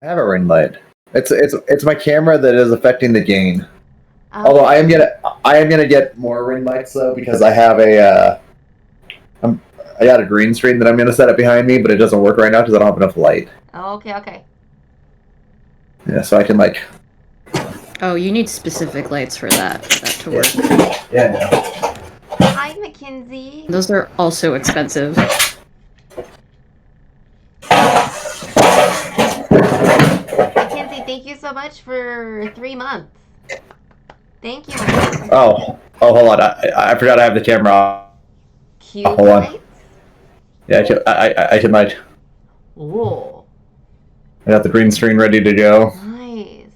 I have a ring light. It's my camera that is affecting the gain. Okay. Although I am gonna get more ring lights though, because I have I got a green screen that I'm gonna set up behind me, but it doesn't work right now because I don't have enough light. Okay. Yeah, so I can like. Oh, you need specific lights for that to work. Yeah. No. Hi, Mackenzie. Those are also expensive. Mackenzie, thank you so much for 3 months. Thank you, Mackenzie. Oh, hold on. I forgot I have the camera off. Cube Hold on. lights? Yeah, I can light. Ooh. I got the green screen ready to go. Nice.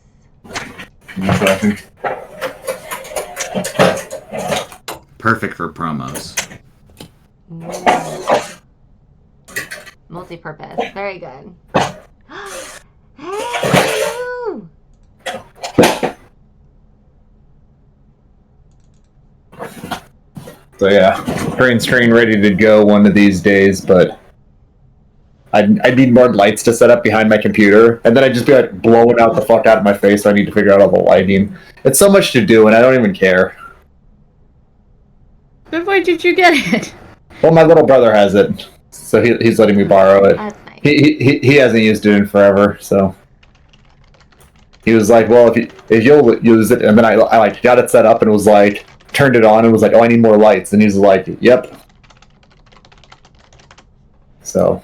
Perfect for promos. Multi-purpose. Very good. Hey, you! So yeah, green screen ready to go one of these days, but I need more lights to set up behind my computer, and then I'd just be like blowing out the fuck out of my face, so I need to figure out all the lighting. It's so much to do, and I don't even care. But why did you get it? Well, my little brother has it, so he's letting me borrow it. That's nice. He hasn't used it in forever, so he was like, "Well, if you'll use it," and then I like got it set up and was like turned it on and was like, "Oh, I need more lights," and he's like, "Yep." So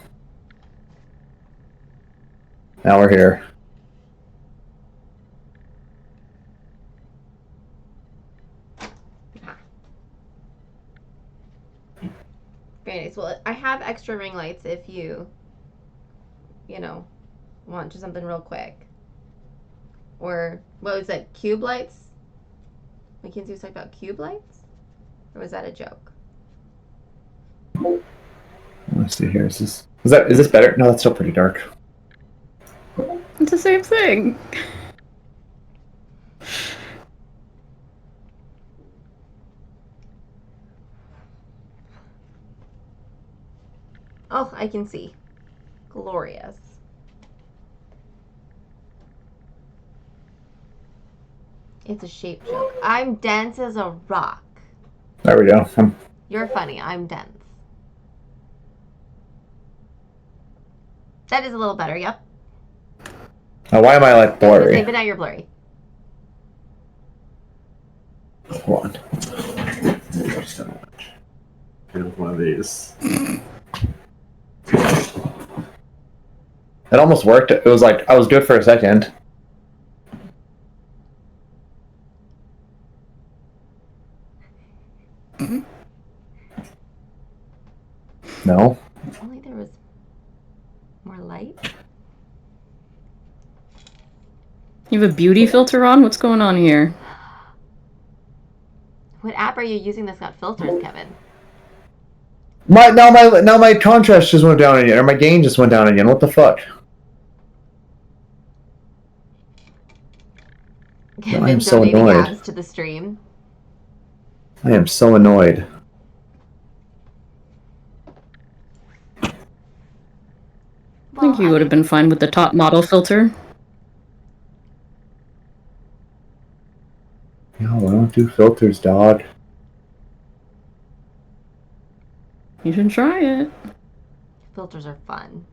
now we're here. Very nice. Well, I have extra ring lights if you want just something real quick. Or, what was that, cube lights? Mackenzie was talking about cube lights? Or was that a joke? Let's see here. Is this better? No, that's still pretty dark. It's the same thing. Oh, I can see. Glorious. It's a shape joke. I'm dense as a rock. There we go. You're funny. I'm dense. That is a little better, yep. Now, why am I like blurry? But now you're blurry. Hold on. Here's one of these. It almost worked. It was like I was good for a second. No. If only there was more light. You have a beauty filter on? What's going on here? What app are you using that's got filters, Kevin? Now my contrast just went down again, or my gain just went down again. What the fuck? Kevin I am so donating annoyed. abs to the stream. I am so annoyed. I think you would have been fine with the top model filter. No, I don't do filters, dog. You should try it. Filters are fun.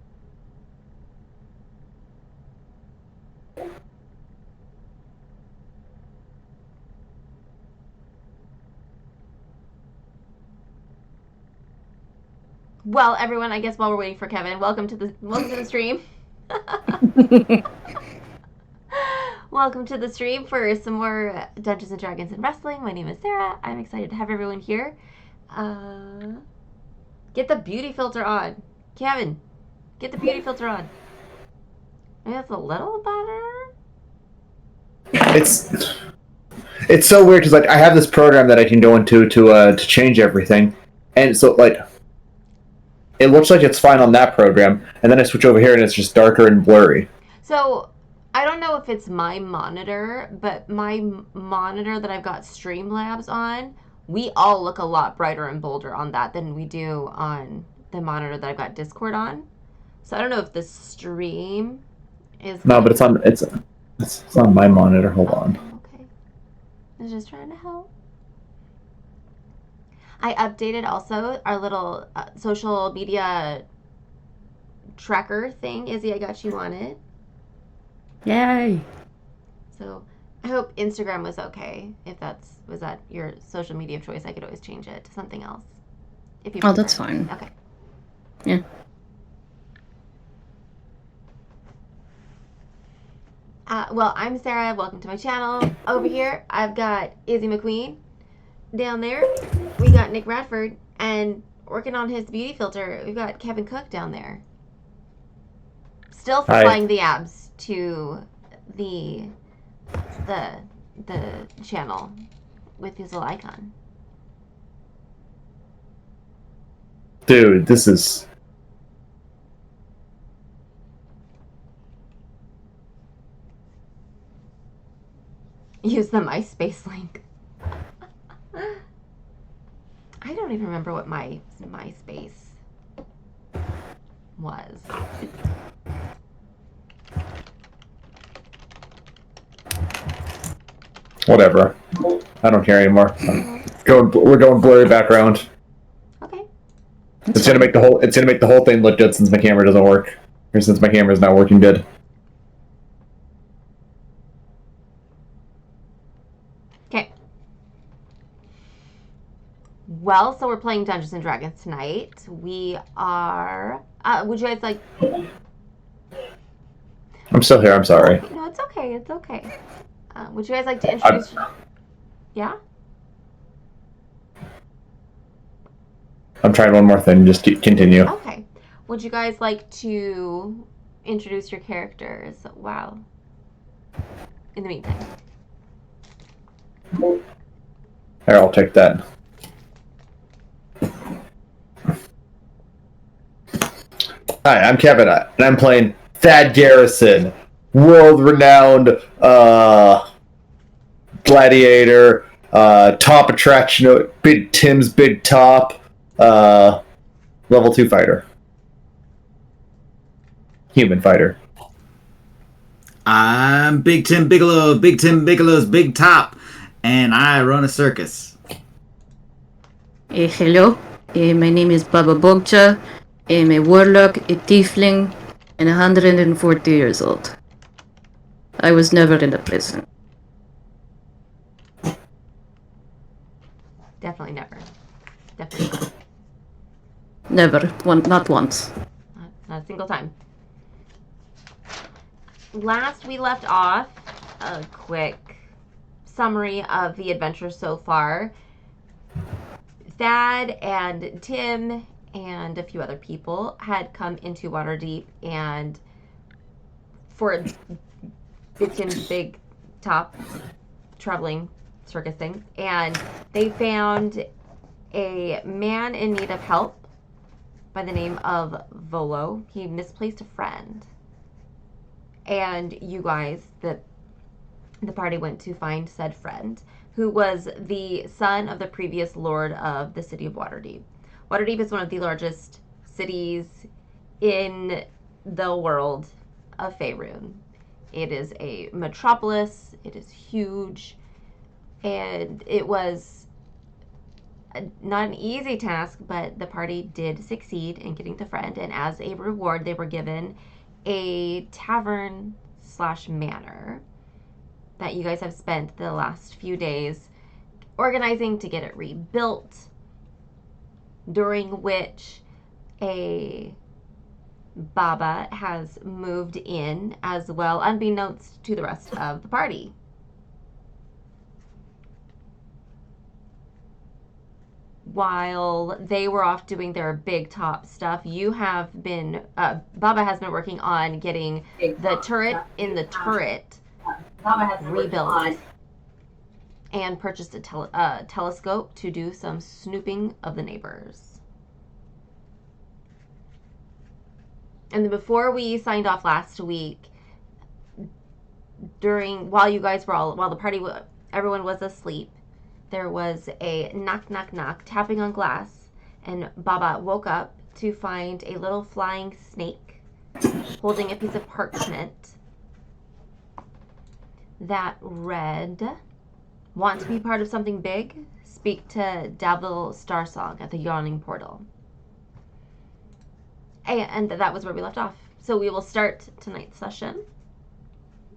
Well, everyone, I guess while we're waiting for Kevin, welcome to the stream. Welcome to the stream for some more Dungeons and Dragons and Wrestling. My name is Sarah. I'm excited to have everyone here. Get the beauty filter on. Kevin, get the beauty filter on. Maybe that's a little better. It's so weird because like I have this program that I can go into to change everything, and so like it looks like it's fine on that program, and then I switch over here and it's just darker and blurry. So I don't know if it's my monitor, but my monitor that I've got Streamlabs on, we all look a lot brighter and bolder on that than we do on the monitor that I've got Discord on. So I don't know if the stream is No, but it's on my monitor. Hold on. Okay. I was just trying to help. I updated also our little social media tracker thing. Izzy, I got you on it. Yay! So I hope Instagram was okay. If was that your social media of choice, I could always change it to something else. If you Oh, prefer. that's fine. Okay. Yeah. Well, I'm Sarah. Welcome to my channel. Over here, I've got Izzy McQueen. Down there, we got Nick Radford. And working on his beauty filter, we've got Kevin Cook down there. Still Hi. supplying the abs to the channel with his little icon. Dude, this is... Use the MySpace link. I don't even remember what my MySpace was. Whatever. I don't care anymore. We're going blurry background. Okay. It's gonna make the whole thing look good since my camera doesn't work. Or since my camera's not working good. Okay. Well, so we're playing Dungeons and Dragons tonight. We are. Would you guys like? I'm still here. I'm sorry. No, it's okay. It's okay. Would you guys like to introduce? Yeah. I'm trying one more thing. Just continue. Okay. Would you guys like to introduce your characters? Wow. In the meantime. Here, I'll take that. Hi, I'm Kevin, and I'm playing Thad Garrison, world-renowned gladiator, top attraction, Big Tim's Big Top, level 2 fighter. Human fighter. I'm Big Tim Bigelow, Big Tim Bigelow's Big Top, and I run a circus. Hello. My name is Baba Bogcha. I'm a warlock, a tiefling, and 140 years old. I was never in a prison. Definitely never. Definitely Never. Not once. not a single time. Last we left off, a quick summary of the adventure so far. Thad and Tim and a few other people had come into Waterdeep, and for Big Tim's Big Top traveling circus thing, and they found a man in need of help by the name of Volo. He misplaced a friend. And you guys, the party went to find said friend, who was the son of the previous lord of the city of Waterdeep. Waterdeep is one of the largest cities in the world of Faerun. It is a metropolis, it is huge, and it was not an easy task, but the party did succeed in getting the friend, and as a reward, they were given a tavern / manor that you guys have spent the last few days organizing to get it rebuilt, during which a Baba has moved in as well, unbeknownst to the rest of the party. While they were off doing their big top stuff, you have been, Baba has been working on getting the turret in the turret rebuilt and purchased a telescope to do some snooping of the neighbors. And then before we signed off last week, while the party, everyone was asleep, there was a knock, knock, knock, tapping on glass, and Baba woke up to find a little flying snake holding a piece of parchment that read, "Want to be part of something big? Speak to Davil Starsong at the Yawning Portal." And that was where we left off. So we will start tonight's session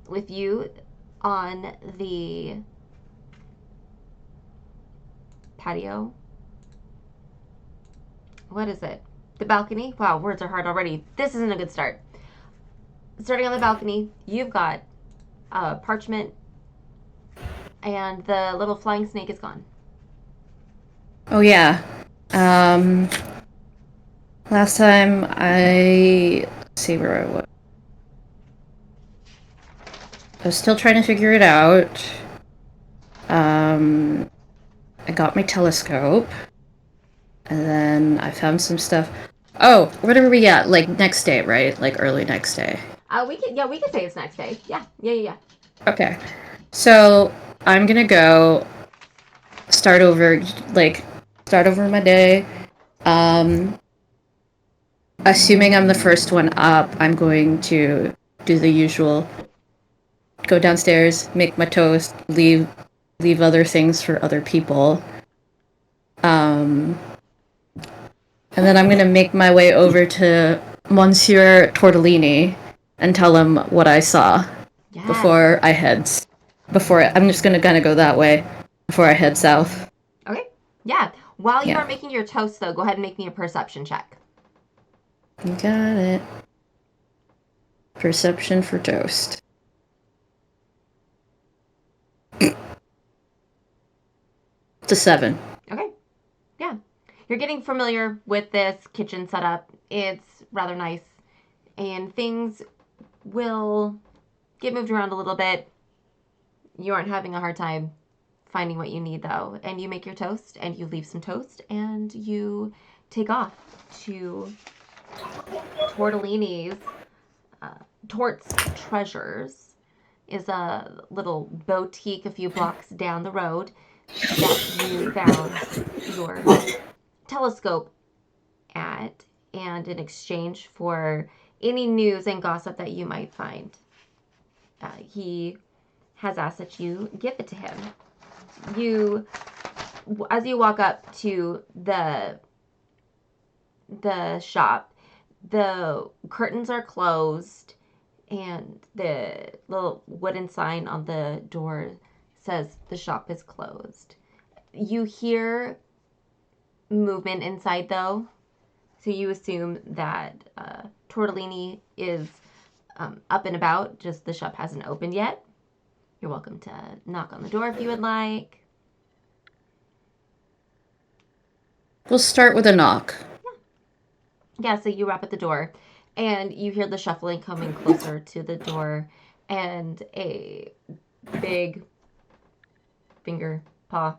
with you on the patio. What is it? The balcony? Wow, words are hard already. This isn't a good start. Starting on the balcony, you've got parchment, and the little flying snake is gone. Oh yeah. Last time let's see where I was. I was still trying to figure it out. I got my telescope. And then I found some stuff. Oh, what are we at? Like next day, right? Like early next day. We can say it's next day. Yeah. Okay. So I'm gonna go start over my day. Assuming I'm the first one up, I'm going to do the usual. Go downstairs, make my toast, leave other things for other people. And then I'm gonna make my way over to Monsieur Tortellini and tell him what I saw before I head. I'm just gonna kind of go that way before I head south. Okay. Yeah. While you are making your toast, though, go ahead and make me a perception check. You got it. Perception for toast. It's a 7. Okay. Yeah. You're getting familiar with this kitchen setup. It's rather nice. And things will get moved around a little bit. You aren't having a hard time finding what you need, though. And you make your toast, and you leave some toast, and you take off to Tortellini's. Tort's Treasures is a little boutique a few blocks down the road that you found your telescope at, and in exchange for any news and gossip that you might find, he has asked that you give it to him. As you walk up to the shop, the curtains are closed, and the little wooden sign on the door says the shop is closed. You hear movement inside, though, so you assume that Tortellini is up and about, just the shop hasn't opened yet. You're welcome to knock on the door if you would like. We'll start with a knock. Yeah, so you rap at the door, and you hear the shuffling coming closer to the door, and a big finger paw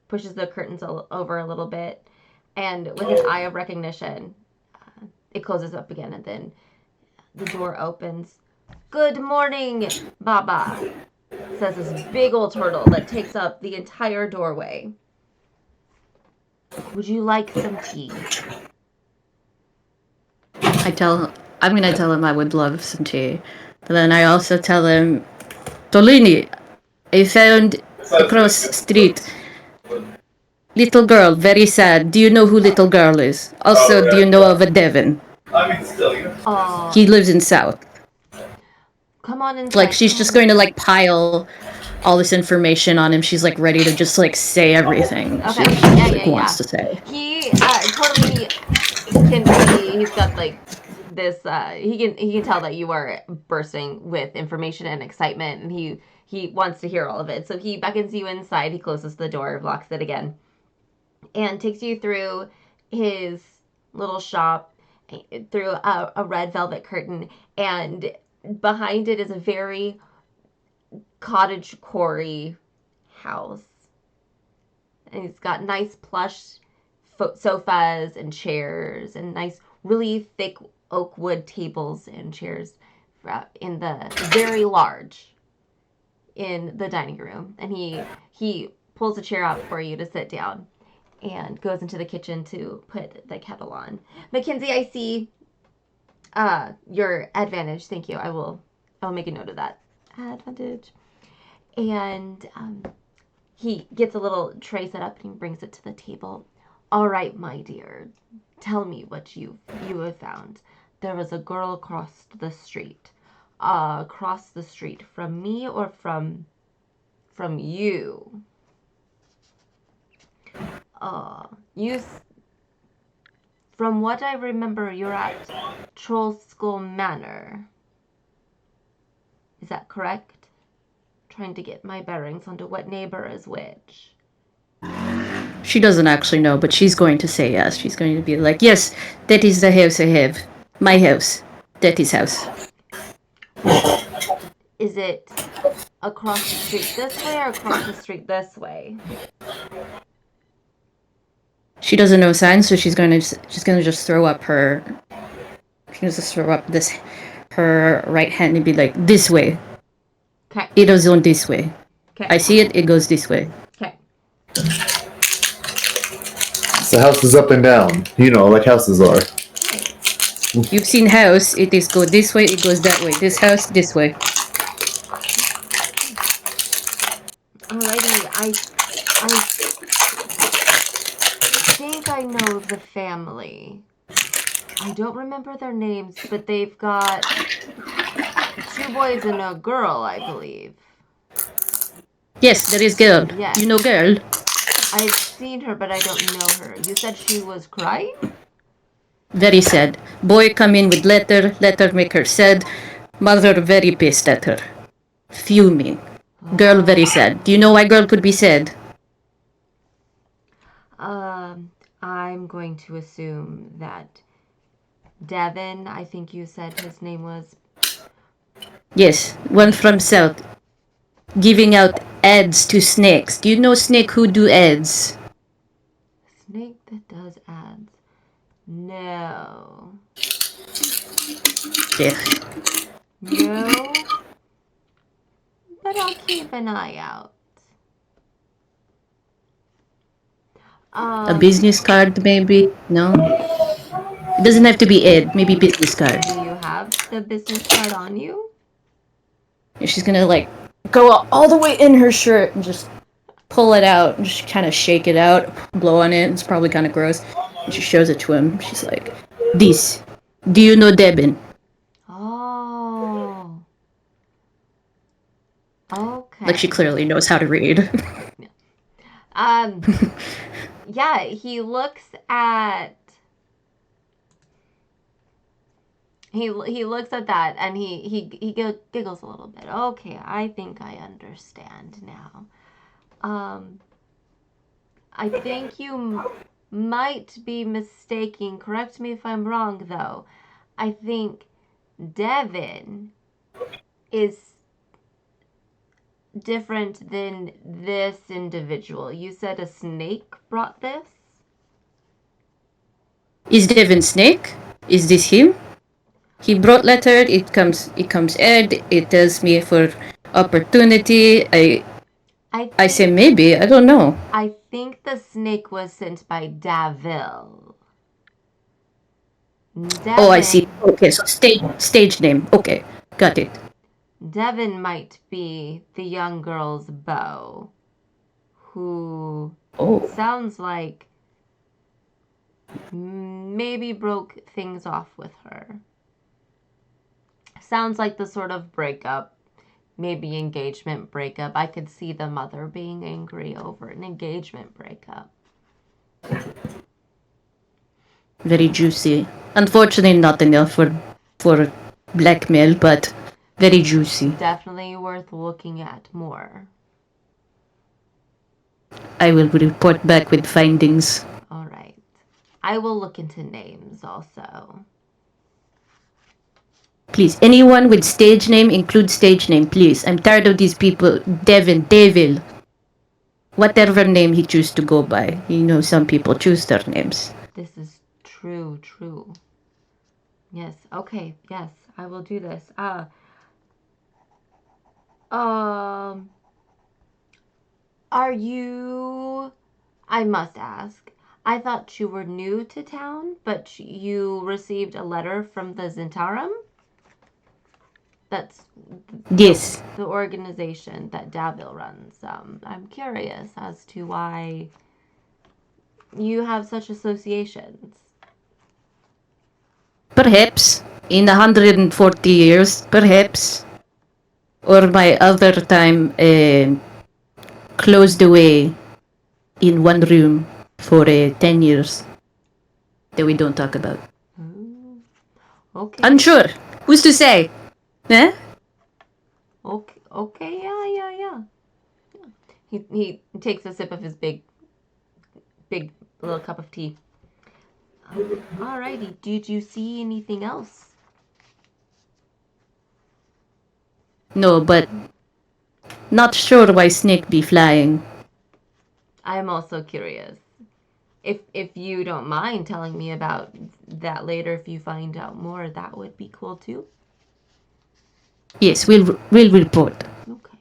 pushes the curtains over a little bit, and with an eye of recognition, it closes up again, and then the door opens. "Good morning, Baba," says this big old turtle that takes up the entire doorway. "Would you like some tea?" I'm gonna tell him I would love some tea. But then I also tell him, Tolini, I found across street. Little girl, very sad. Do you know who little girl is? Also, do you know of a Devon? He lives in South. Come on inside. Like, she's just going to, like, pile all this information on him. She's, like, ready to just, like, say everything she wants to say. He totally can see, he's got, like, this, he can tell that you are bursting with information and excitement, and he wants to hear all of it. So he beckons you inside, he closes the door, locks it again, and takes you through his little shop, through a red velvet curtain, and behind it is a very cottage quarry house. And he's got nice plush sofas and chairs, and nice, really thick oak wood tables and chairs in the very large in the dining room. And he pulls a chair out for you to sit down and goes into the kitchen to put the kettle on. Mackenzie, I see your advantage. Thank you. I'll make a note of that. advantage. And he gets a little tray set up and he brings it to the table. All right, my dear, tell me what you have found. There was a girl across the street. Across the street from me or from you? You. From what I remember, you're at Troll Skull Manor. Is that correct? Trying to get my bearings onto what neighbor is which. She doesn't actually know, but she's going to say yes. She's going to be like, yes, that is the house I have. My house. That is house. Is it across the street this way or across the street this way? She doesn't know signs, so she's gonna just throw up her. She's gonna just throw up her right hand and be like, this way. Okay. It goes on this way. Okay. I see it. It goes this way. Okay. The house is up and down. You know, like houses are. You've seen house. It is go this way. It goes that way. This house this way. Alrighty, I think I know the family. I don't remember their names, but they've got 2 boys and a girl, I believe. Yes, there is girl. Yes. You know girl. I've seen her, but I don't know her. You said she was crying? Very sad. Boy come in with letter. Letter make her sad. Mother very pissed at her. Fuming. Girl very sad. Do you know why girl could be sad? I'm going to assume that Devin, I think you said his name was. Yes, one from south. Giving out ads to snakes. Do you know snake who do ads? Snake that does ads. No. Yeah. No. But I'll keep an eye out. A business card, maybe? No? It doesn't have to be ad. Maybe business card. Do you have the business card on you? She's gonna, like, go all the way in her shirt and just pull it out and just kind of shake it out, blow on it. It's probably kind of gross. And she shows it to him. She's like, this. Do you know Devin? Oh. Okay. Like, she clearly knows how to read. Yeah, he looks at that and he giggles a little bit. Okay, I think I understand now. I think you might be mistaking. Correct me if I'm wrong, though. I think Devin is different than this individual. You said a snake brought this? Is Devin Snake? Is this him? He brought letter. It comes ad. It tells me for opportunity. I say maybe. I don't know. I think the snake was sent by Davil. Oh, I see. Okay, so stage name. Okay, got it. Devin might be the young girl's beau, who sounds like maybe broke things off with her. Sounds like the sort of breakup, maybe engagement breakup. I could see the mother being angry over an engagement breakup. Very juicy. Unfortunately, not enough for blackmail, but very juicy. Definitely worth looking at more. I will report back with findings. All right. I will look into names also. Please, anyone with stage name, include stage name, please. I'm tired of these people. Devil. Whatever name he chooses to go by. You know, some people choose their names. This is true. Yes, okay, yes, I will do this. Are you... I must ask. I thought you were new to town, but you received a letter from the Zentarum? That's Yes. the organization that Davil runs. I'm curious as to why you have such associations. Perhaps in 140 years, perhaps. Or my other time closed away in one room for 10 years that we don't talk about. Okay. Unsure. Who's to say? Eh? Okay, yeah. He takes a sip of his big little cup of tea. Alrighty, did you see anything else? No, but not sure why snake be flying. I'm also curious. If you don't mind telling me about that later, if you find out more, that would be cool too. Yes, we'll report. Okay.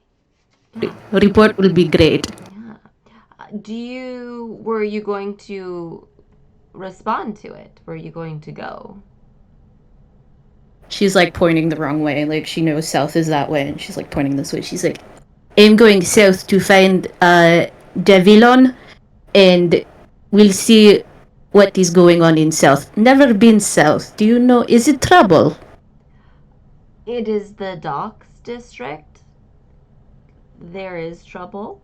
Yeah. Report will be great. Yeah. Were you going to respond to it? Were you going to go? She's like pointing the wrong way. Like she knows south is that way, and she's like pointing this way. She's like, I'm going south to find Devilon, and we'll see what is going on in south. Never been south. Do you know? Is it trouble? It is the docks district. There is trouble.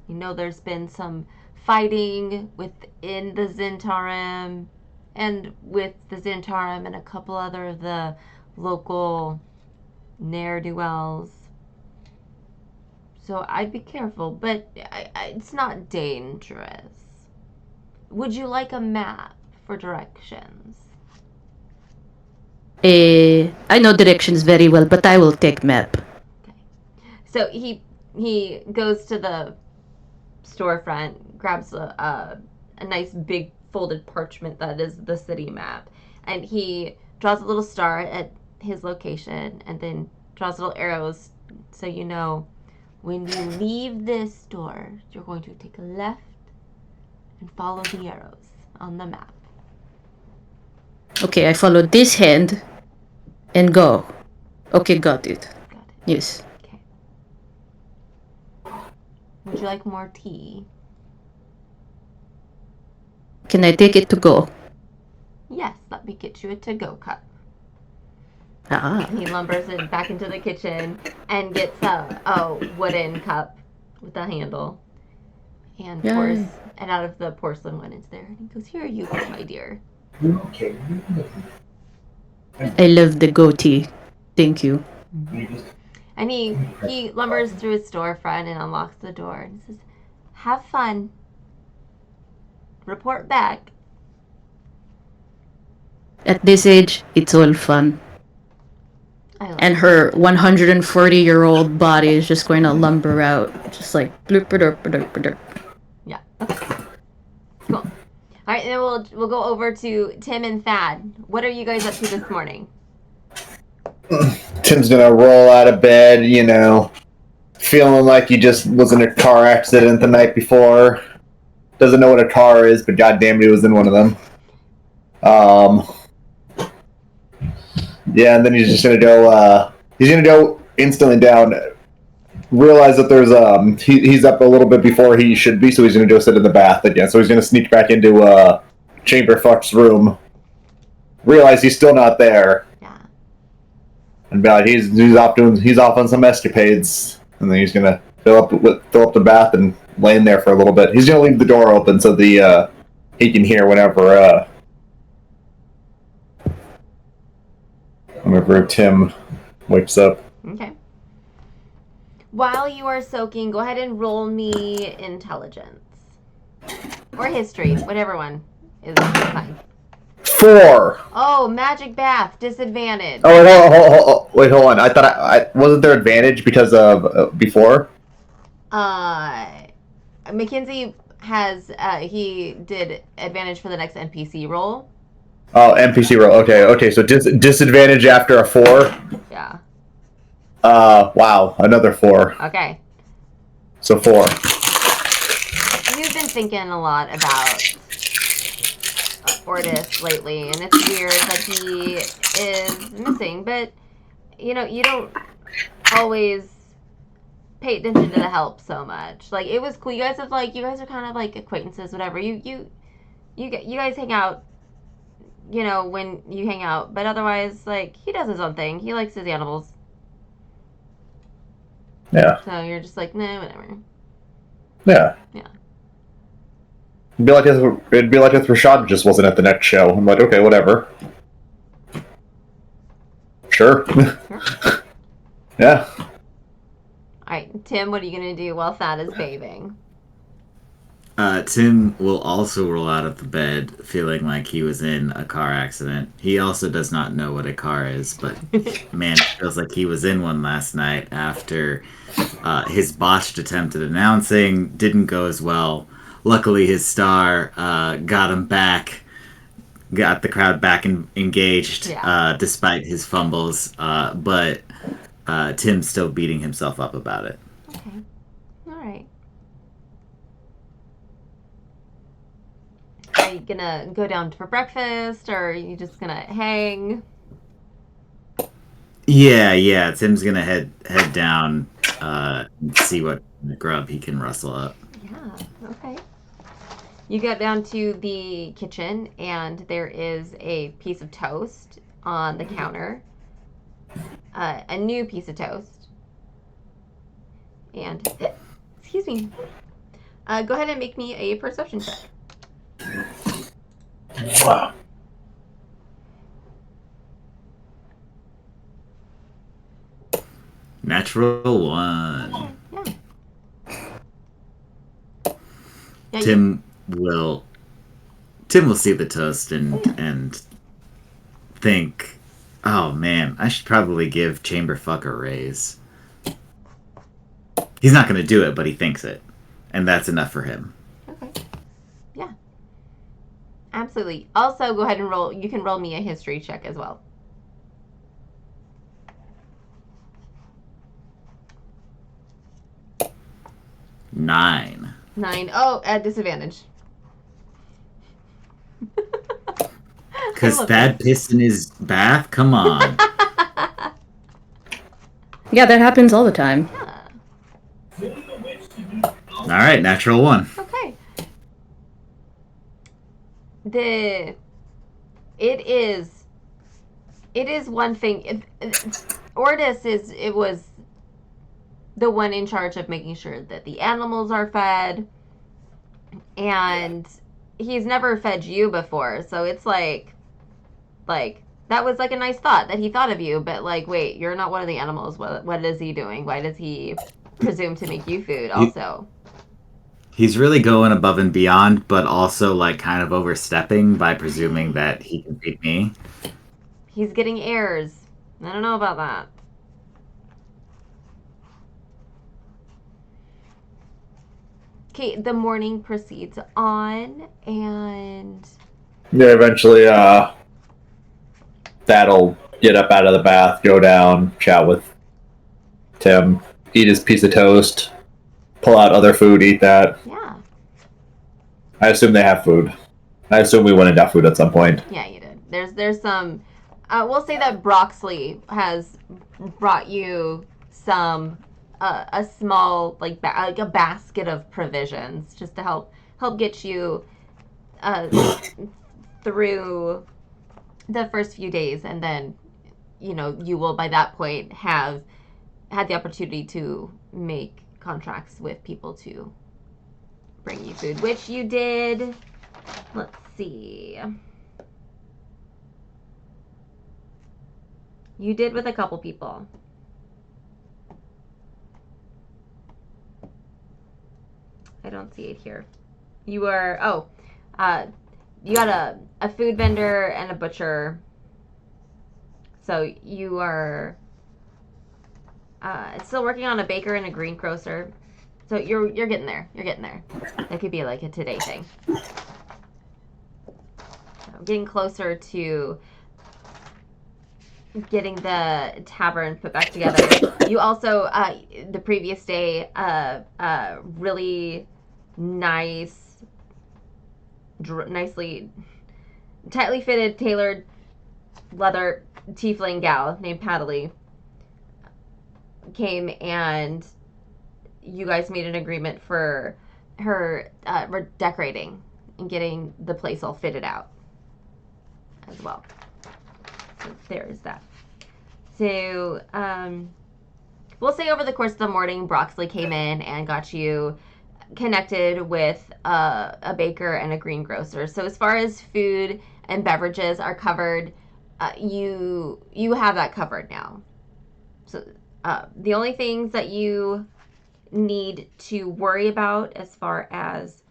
You know, there's been some fighting within the Zentarum and with the Zentarum and a couple other of the local ne'er-do-wells. So I'd be careful, but it's not dangerous. Would you like a map for directions? I know directions very well, but I will take map. Okay. So he goes to the storefront, grabs a nice big folded parchment that is the city map, and he draws a little star at his location and then draws little arrows so you know when you leave this store, you're going to take a left and follow the arrows on the map. Okay, I follow this hand and go. Okay, got it. Got it. Yes. Okay. Would you like more tea? Can I take it to go? Yes, let me get you a to-go cup. Ah. He lumbers it back into the kitchen and gets a wooden cup with a handle and pours it out of the porcelain one into there. And he goes, "Here you go, my dear." Okay. I love the goatee. Thank you. And he lumbers through his storefront and unlocks the door and says, "Have fun. Report back." At this age, it's all fun. And it. her 140-year-old body is just going to lumber out, just like bloop derp derp derp. Yeah. Okay. Cool. All right, then we'll go over to Tim and Thad. What are you guys up to this morning? Tim's gonna roll out of bed, you know, feeling like he just was in a car accident the night before. Doesn't know what a car is, but goddamn, he was in one of them. Yeah, and then he's just gonna go. He's gonna go instantly down. Realize that there's he's up a little bit before he should be, so he's gonna go sit in the bath again. So he's gonna sneak back into Chamberfuck's room. Realize he's still not there. Yeah. And be like, he's off on some escapades, and then he's gonna fill up the bath and lay in there for a little bit. He's gonna leave the door open so the he can hear whenever Tim wakes up. Okay. While you are soaking, go ahead and roll me intelligence or history, whatever one is fine. 4. Oh, magic bath, disadvantage. Oh, wait, hold on. I thought I wasn't there advantage because of before. Mackenzie has he did advantage for the next NPC roll. Oh, NPC roll. Okay. So disadvantage after a 4. Yeah. Wow, another 4. Okay. So 4. You've been thinking a lot about Ortis lately, and it's weird that he is missing, but you know, you don't always pay attention to the help so much. Like, it was cool. You guys are kind of like acquaintances, whatever. You guys hang out, you know, when you hang out, but otherwise, like, he does his own thing. He likes his animals. Yeah. So you're just like, nah, whatever. Yeah. Yeah. It'd be like if Rashad just wasn't at the next show. I'm like, okay, whatever. Sure. Sure. Yeah. All right, Tim, what are you gonna do while Thad is bathing? Tim will also roll out of the bed feeling like he was in a car accident. He also does not know what a car is, but man, it feels like he was in one last night after his botched attempt at announcing didn't go as well. Luckily, his star got him back, got the crowd back engaged despite his fumbles, but Tim's still beating himself up about it. Okay. All right. Are you gonna go down for breakfast, or are you just gonna hang? Yeah. Tim's gonna head down, and see what grub he can rustle up. Yeah. Okay. You get down to the kitchen, and there is a piece of toast on the counter. A new piece of toast. And excuse me. Go ahead and make me a perception check. Wow. Natural one. Yeah, Tim will see the toast and think, oh man, I should probably give Chamberfuck a raise. He's not going to do it, but he thinks it, and that's enough for him. Okay. Yeah. Absolutely. Also, go ahead and roll. You can roll me a history check as well. 9. 9. Oh, at disadvantage. Because Thad pissed in his bath? Come on. Yeah, that happens all the time. Yeah. Alright, natural 1. Okay. It is one thing. Ordis was the one in charge of making sure that the animals are fed, and he's never fed you before, so it's like that was like a nice thought that he thought of you, but like, wait, you're not one of the animals. What is he doing? Why does he presume to make you food also? He's really going above and beyond, but also like kind of overstepping by presuming that he can feed me. He's getting heirs. I don't know about that. Okay, the morning proceeds on, and Yeah, eventually, Thad'll get up out of the bath, go down, chat with Tim, eat his piece of toast, pull out other food, eat that. yeah. I assume they have food. I assume we went and got food at some point. Yeah, you did. There's some. We'll say that Broxley has brought you some a small like a basket of provisions just to help get you through the first few days, and then you will by that point have had the opportunity to make contracts with people to bring you food, which you did. Let's see. You did with a couple people. I don't see it here. You were, you got a food vendor and a butcher. So you are still working on a baker and a greengrocer. So you're getting there. You're getting there. That could be like a today thing. So getting closer to getting the tavern put back together. You also, the previous day, really nice, nicely, tightly fitted, tailored leather tiefling gal named Paddley came and you guys made an agreement for her decorating and getting the place all fitted out as well. So there is that. So, we'll say over the course of the morning, Broxley came in and got you connected with a baker and a greengrocer. So as far as food and beverages are covered, you have that covered now. So the only things that you need to worry about as far as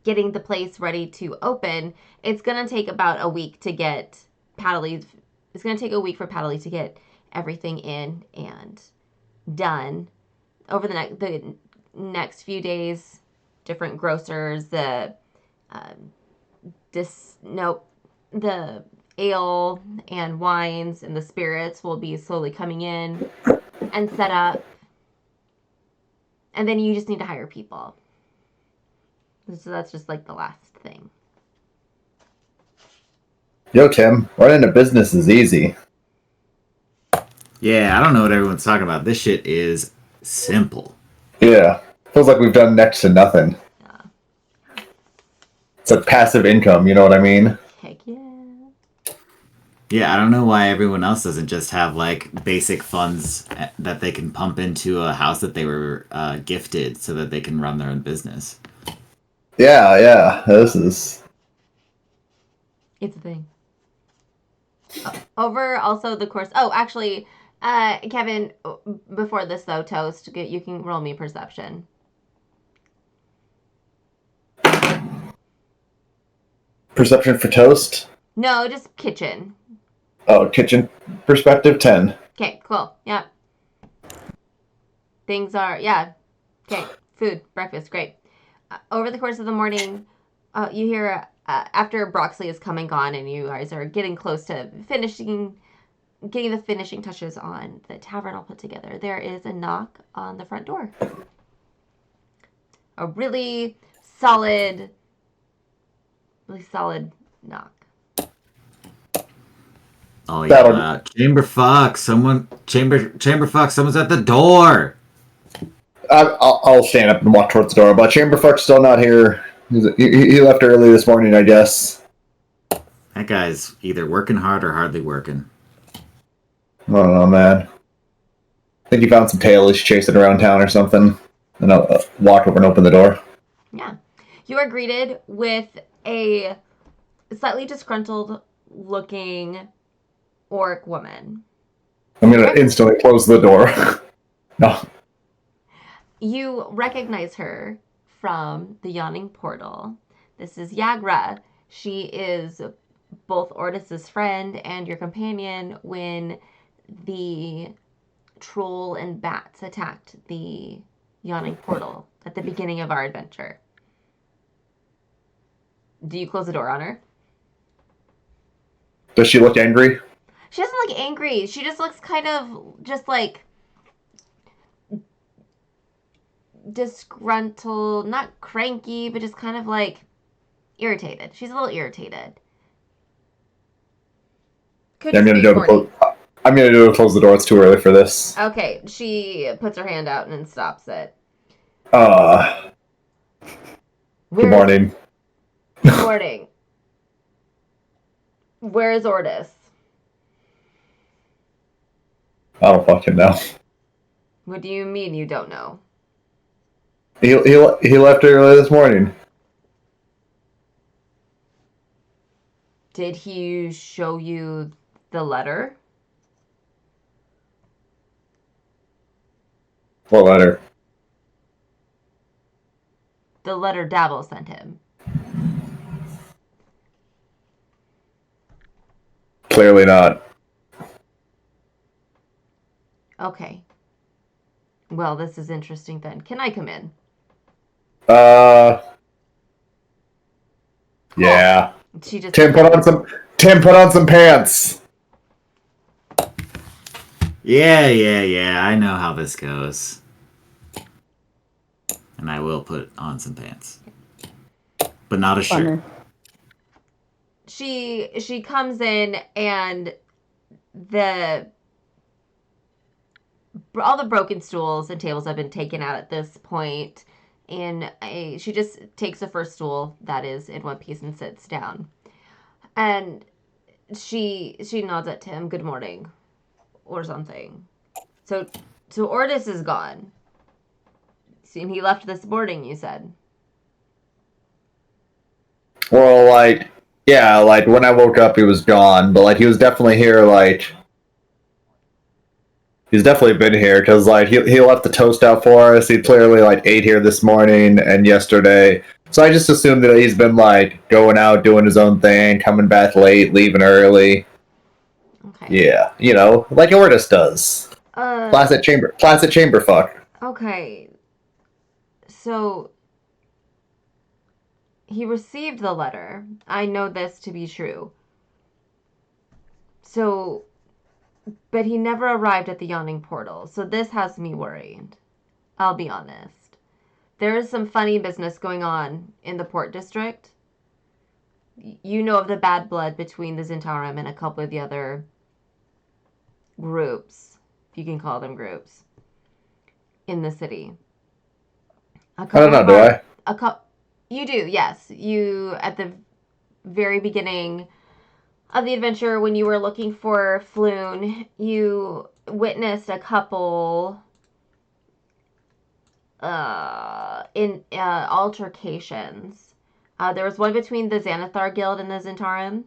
getting the place ready to open, it's going to take about a week to get Paddley. It's going to take a week for Paddley to get everything in and done. Over the next few days, different grocers, the ale and wines and the spirits will be slowly coming in and set up. And then you just need to hire people. So that's just like the last thing. Yo, Tim, running a business is easy. Yeah, I don't know what everyone's talking about. This shit is simple. Yeah. Feels like we've done next to nothing. Yeah. It's like passive income, you know what I mean? Heck yeah. Yeah, I don't know why everyone else doesn't just have like basic funds that they can pump into a house that they were gifted so that they can run their own business. Yeah, this is... It's a thing. Over also the course... Oh, actually, Kevin, before this though, Toast, you can roll me perception. Perception for Toast? No, just kitchen. Oh, kitchen perspective, 10. Okay, cool. Yep. Things are... Yeah. Okay, food, breakfast, great. Over the course of the morning, you hear... after Broxley has come and gone and you guys are getting close to getting the finishing touches on the tavern all put together, there is a knock on the front door. A really solid knock. Oh yeah, chamber fuck! Chamber fuck! Someone's at the door. I'll stand up and walk towards the door, but chamber fuck's still not here. He left early this morning, I guess. That guy's either working hard or hardly working. I don't know, man. I think he found some tail he's chasing around town or something. And I'll walk over and open the door. Yeah. You are greeted with a slightly disgruntled looking orc woman. I'm going to instantly close the door. No. You recognize her from the Yawning Portal. This is Yagra. She is both Ortis's friend and your companion when the troll and bats attacked the Yawning Portal at the beginning of our adventure. Do you close the door on her? Does she look angry? She doesn't look angry. She just looks kind of just like disgruntled, not cranky, but just kind of like irritated. She's a little irritated. Yeah, I'm gonna do it. Close the door. It's too early for this. Okay, she puts her hand out and stops it. Good morning. Good morning. Where is Ortis? I don't fucking know. What do you mean you don't know? He left early this morning. Did he show you the letter? What letter? The letter Dabble sent him. Clearly not. Okay. Well, this is interesting then. Can I come in? Yeah. She just Tim, put on some pants. Yeah. I know how this goes. And I will put on some pants. But not a shirt. She comes in and the all the broken stools and tables have been taken out at this point, and she just takes the first stool that is in one piece and sits down. And she nods at Tim, good morning, or something. So Ordis is gone. And he left this morning, you said. Well, like, yeah, like, when I woke up, he was gone, but, like, he was definitely here, like, he's definitely been here, because, like, he left the toast out for us, he clearly, like, ate here this morning and yesterday, so I just assumed that he's been, like, going out, doing his own thing, coming back late, leaving early. Okay. Yeah, you know, like Ordis does. Classic chamber fuck. Okay. So he received the letter. I know this to be true. So, but he never arrived at the yawning portal. So this has me worried. I'll be honest. There is some funny business going on in the port district. You know of the bad blood between the Zentarum and a couple of the other groups, if you can call them groups, in the city. I don't know, do I? You do, yes. You, at the very beginning of the adventure, when you were looking for Floon, you witnessed a couple in altercations. There was one between the Xanathar Guild and the Zentarum.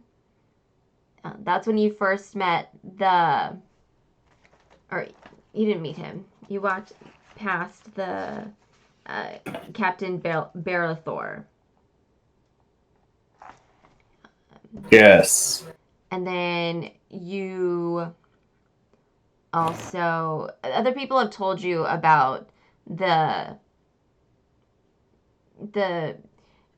That's when you first met or you didn't meet him. You walked past the Captain Barathor. Yes. And then you also, other people have told you about the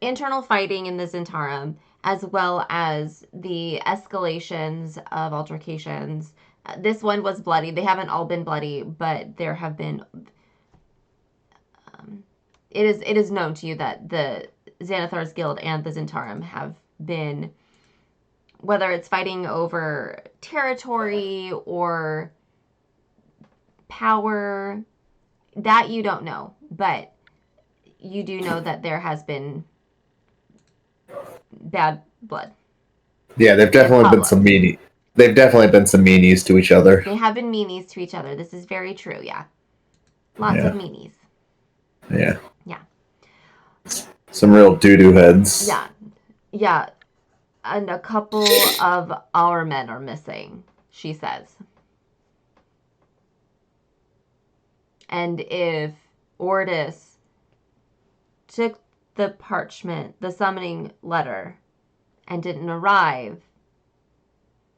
internal fighting in the Zentarum, as well as the escalations of altercations. This one was bloody. They haven't all been bloody, but there have been. It is known to you that the Xanathar's Guild and the Zentarum have been, whether it's fighting over territory or power, that you don't know, but you do know that there has been bad blood. Yeah, they've definitely been some meanie. They've definitely been some meanies to each other. They have been meanies to each other. This is very true, yeah. Lots of meanies. Yeah. Yeah. Some real doo-doo heads. Yeah. Yeah. And a couple of our men are missing, she says. And if Ordis took the parchment, the summoning letter, and didn't arrive,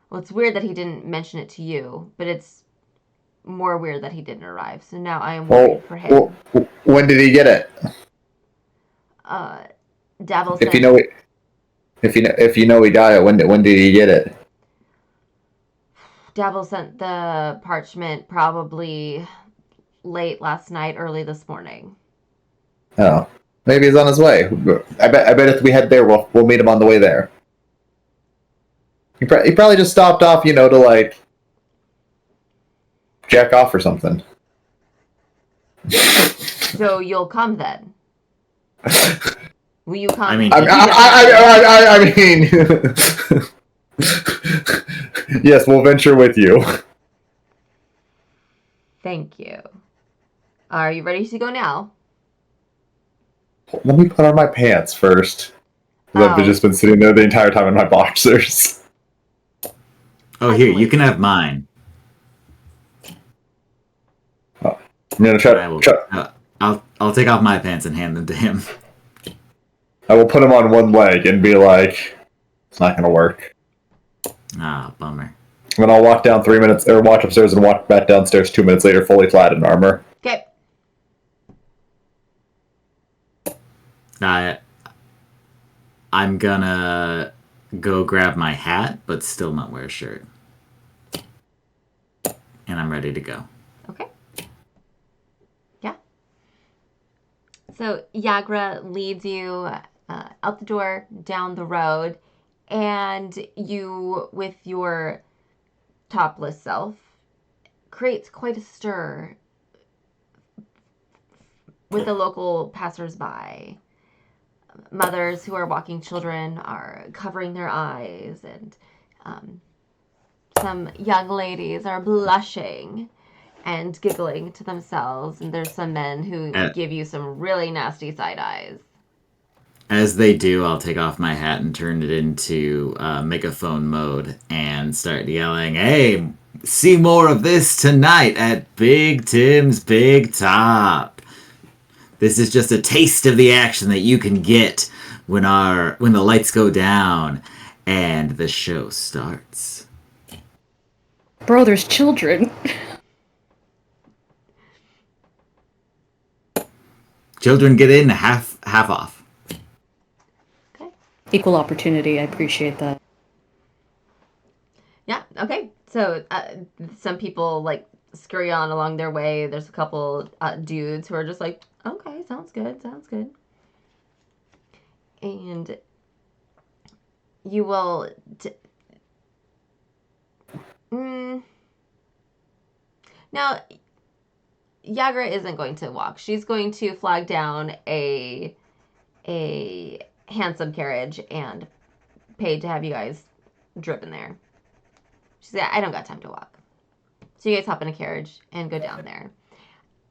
well, it's weird that he didn't mention it to you, but it's more weird that he didn't arrive. So now I am worried for him. When did he get it? Dabble If said, you know he got it, when did he get it? Dabble sent the parchment probably late last night, early this morning. Oh, maybe he's on his way. I bet if we head there, we'll meet him on the way there. He probably just stopped off, you know, to like jack off or something. So you'll come then? Will you come? I mean, I mean, yes, we'll venture with you. Thank you. Are you ready to go now? Let me put on my pants first. I've just been sitting there the entire time in my boxers. Oh, here, you can have mine. I'm gonna try. I'll take off my pants and hand them to him. I will put him on one leg and be like, "It's not gonna work." Ah, bummer. And then I'll walk down 3 minutes, or walk upstairs and walk back downstairs 2 minutes later, fully clad in armor. Okay. I'm gonna go grab my hat, but still not wear a shirt. And I'm ready to go. Okay. Yeah. So Yagra leads you out the door, down the road, and you, with your topless self, creates quite a stir with the local passersby. Mothers who are walking children are covering their eyes, and some young ladies are blushing and giggling to themselves, and there's some men who give you some really nasty side eyes. As they do, I'll take off my hat and turn it into megaphone mode and start yelling, "Hey, see more of this tonight at Big Tim's Big Top. This is just a taste of the action that you can get when the lights go down and the show starts." Bro, there's children. Children get in half off. Okay. Equal opportunity. I appreciate that. Yeah. Okay. So some people like scurry on along their way. There's a couple dudes who are just like, okay, sounds good. And you will. Now, Yagra isn't going to walk. She's going to flag down a handsome carriage and pay to have you guys driven there. She said, I don't got time to walk. So you guys hop in a carriage and go down there.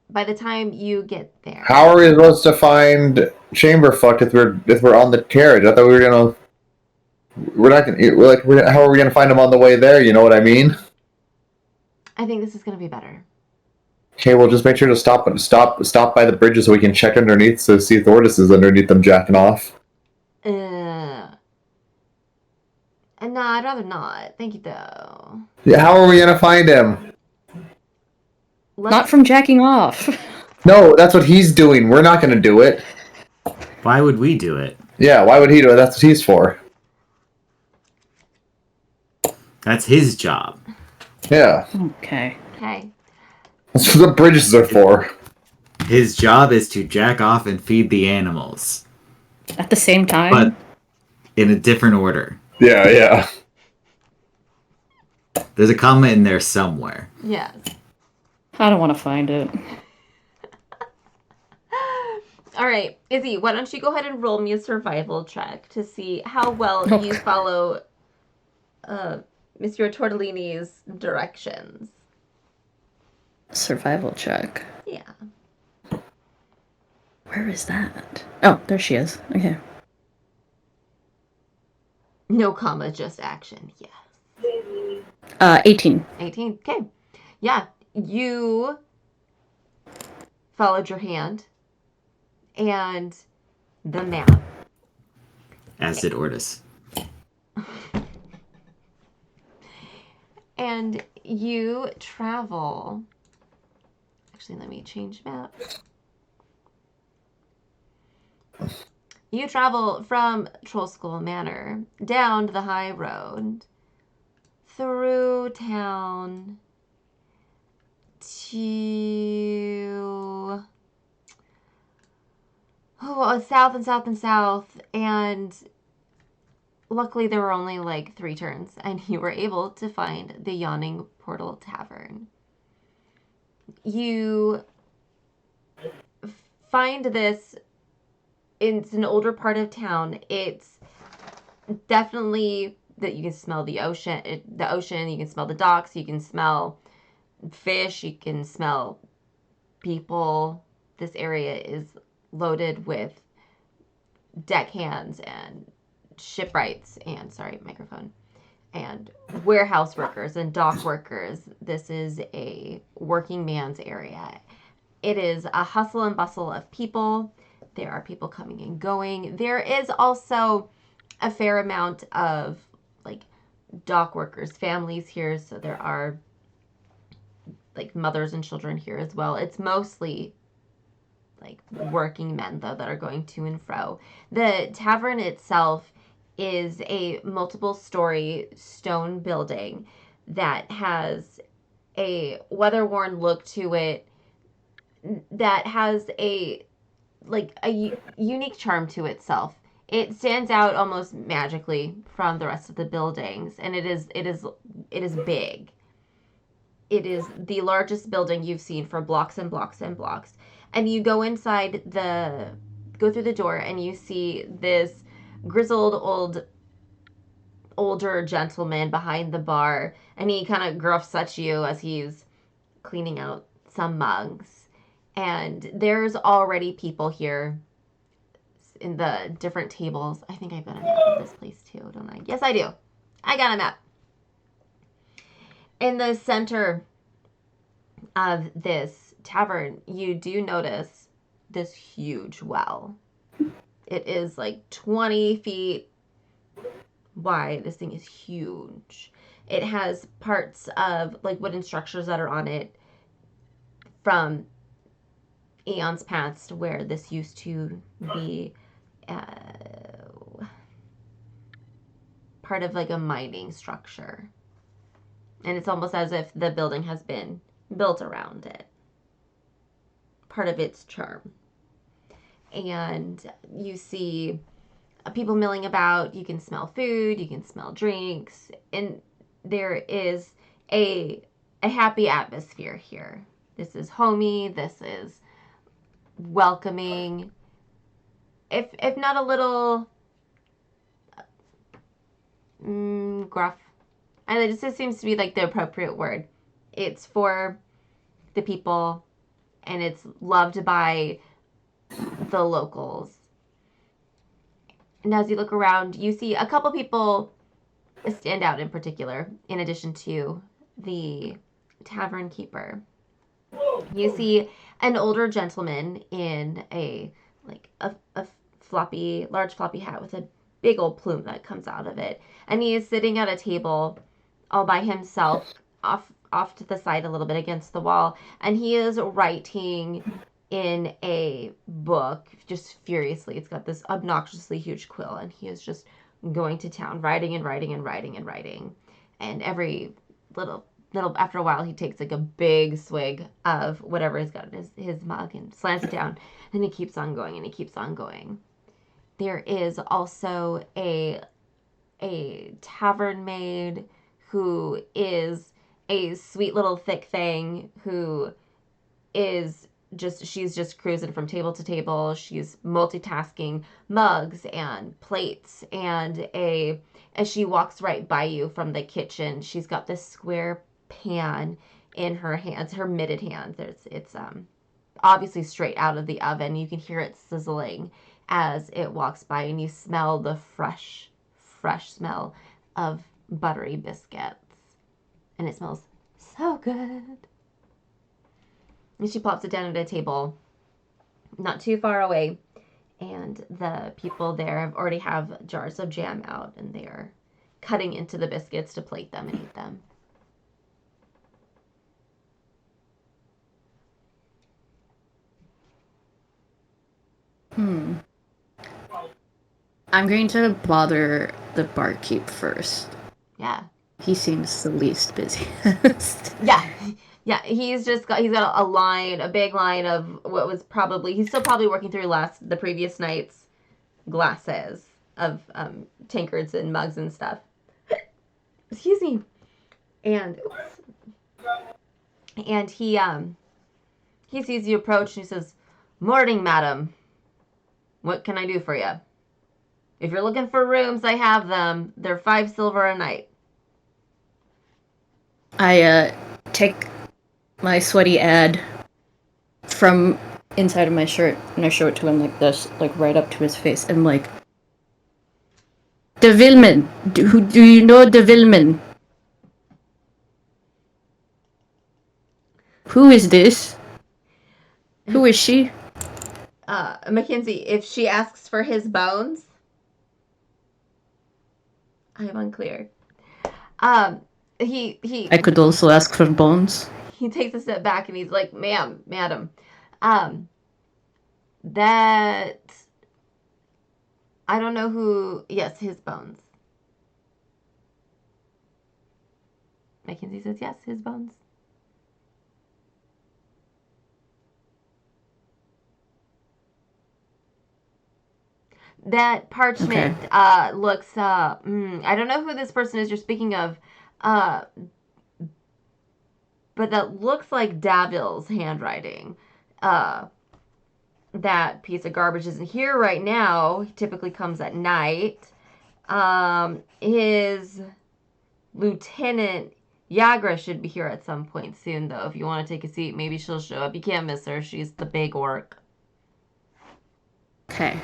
By the time you get there, How are we supposed to find Chamberfuck if we're on the carriage? I thought we were gonna. We're not gonna. How are we gonna find him on the way there? You know what I mean? I think this is gonna be better. Okay, we'll just make sure to stop by the bridges so we can check underneath to see if Thordis is underneath them jacking off. No, I'd rather not. Thank you, though. Yeah, how are we gonna find him? Not from jacking off. No, that's what he's doing. We're not gonna do it. Why would we do it? Yeah, why would he do it? That's what he's for. That's his job. Yeah. Okay. That's what the bridges are for. His job is to jack off and feed the animals. At the same time? But in a different order. Yeah. There's a comma in there somewhere. Yes. I don't want to find it. All right, Izzy, why don't you go ahead and roll me a survival check to see how well you follow Monsieur Tortellini's directions. Survival check. Yeah. Where is that? Oh, there she is. Okay. No comma, just action. Yes. 18. 18. Okay. Yeah. You followed your hand and the map. As did Ortis. And you travel. Actually, let me change map. You travel from Troll School Manor down the high road through town to south, and luckily there were only like 3 turns, and you were able to find the Yawning Portal Tavern. You find this. It's an older part of town. It's definitely that you can smell the ocean. You can smell the docks. You can smell fish. You can smell people. This area is loaded with deckhands and shipwrights and and warehouse workers and dock workers. This is a working man's area. It is a hustle and bustle of people. There are people coming and going. There is also a fair amount of like dock workers, families here. So there are like mothers and children here as well. It's mostly like working men though that are going to and fro. The tavern itself is a multiple story stone building that has a weather-worn look to it, that has a unique charm to itself. It stands out almost magically from the rest of the buildings, and it is big. It is the largest building you've seen for blocks and blocks and blocks. And you go go through the door, and you see this grizzled older gentleman behind the bar, and he kind of gruffs at you as he's cleaning out some mugs. And there's already people here in the different tables. I think I've got a map of this place too, don't I? Yes, I do. I got a map. In the center of this tavern, you do notice this huge well. It is like 20 feet wide. This thing is huge. It has parts of like wooden structures that are on it from eons past, where this used to be part of like a mining structure. And it's almost as if the building has been built around it. Part of its charm. And you see people milling about. You can smell food. You can smell drinks. And there is a happy atmosphere here. This is homey. This is welcoming. If not a little gruff. And it just seems to be like the appropriate word. It's for the people, and it's loved by the locals. And as you look around, you see a couple people stand out in particular, in addition to the tavern keeper. You see an older gentleman in a large floppy hat with a big old plume that comes out of it. And he is sitting at a table all by himself, off to the side a little bit against the wall. And he is writing in a book just furiously. It's got this obnoxiously huge quill, and he is just going to town, writing and writing and writing and writing. And every little after a while, he takes like a big swig of whatever he's got in his mug and slams it down, and he keeps on going and he keeps on going. There is also a tavern maid who is a sweet little thick thing who is she's just cruising from table to table. She's multitasking mugs and plates, and as she walks right by you from the kitchen, she's got this square pan in her hands, her mitted hands. It's obviously straight out of the oven. You can hear it sizzling as it walks by, and you smell the fresh smell of buttery biscuits. And it smells so good. And she plops it down at a table not too far away. And the people there already have jars of jam out, and they are cutting into the biscuits to plate them and eat them. I'm going to bother the barkeep first. Yeah. He seems the least busy. Yeah, he's got a big line of what was probably, he's still probably working through the previous night's glasses of tankards and mugs and stuff. Excuse me. And he sees you approach, and he says, "Morning, madam. What can I do for you? If you're looking for rooms, I have them. They're 5 silver a night." I take my sweaty ad from inside of my shirt, and I show it to him like this, like right up to his face. And I'm like, "De Vilman, do you know De Vilman? Who is this? Who is she?" Mackenzie, if she asks for his bones, I am unclear. I could also ask for bones. He takes a step back and he's like, madam, that, I don't know who, yes, his bones. Mackenzie says, yes, his bones. That parchment looks, I don't know who this person is you're speaking of, but that looks like Davil's handwriting. that piece of garbage isn't here right now. He typically comes at night. His lieutenant Yagra should be here at some point soon, though. If you want to take a seat, maybe she'll show up. You can't miss her. She's the big orc. Okay.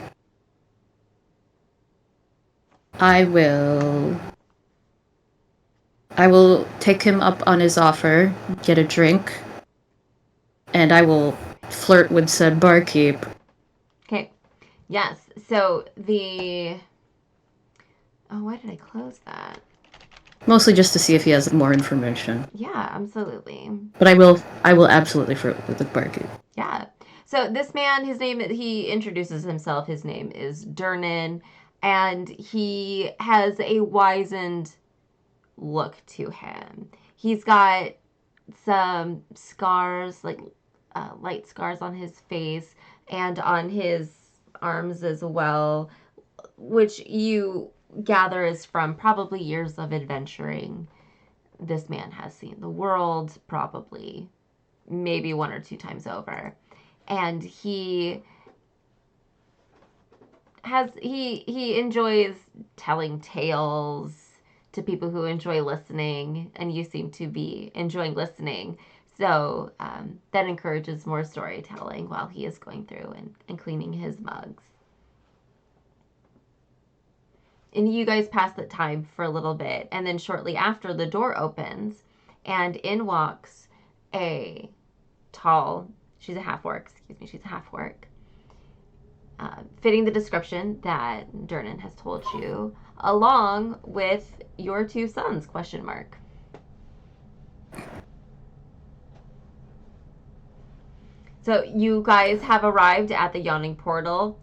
I will take him up on his offer, get a drink, and I will flirt with said barkeep. Okay. Yes. So the... Oh, why did I close that? Mostly just to see if he has more information. Yeah, absolutely. But I will absolutely flirt with the barkeep. Yeah. So this man, he introduces himself. His name is Durnan, and he has a wizened look to him. He's got some scars, like light scars on his face and on his arms as well, which you gather is from probably years of adventuring. This man has seen the world probably maybe 1 or 2 times over. And he enjoys telling tales to people who enjoy listening, and you seem to be enjoying listening. So that encourages more storytelling while he is going through and cleaning his mugs. And you guys pass that time for a little bit, and then shortly after, the door opens, and in walks a tall, she's a half-orc, fitting the description that Durnan has told you, along with your 2 sons, question mark. So you guys have arrived at the yawning portal.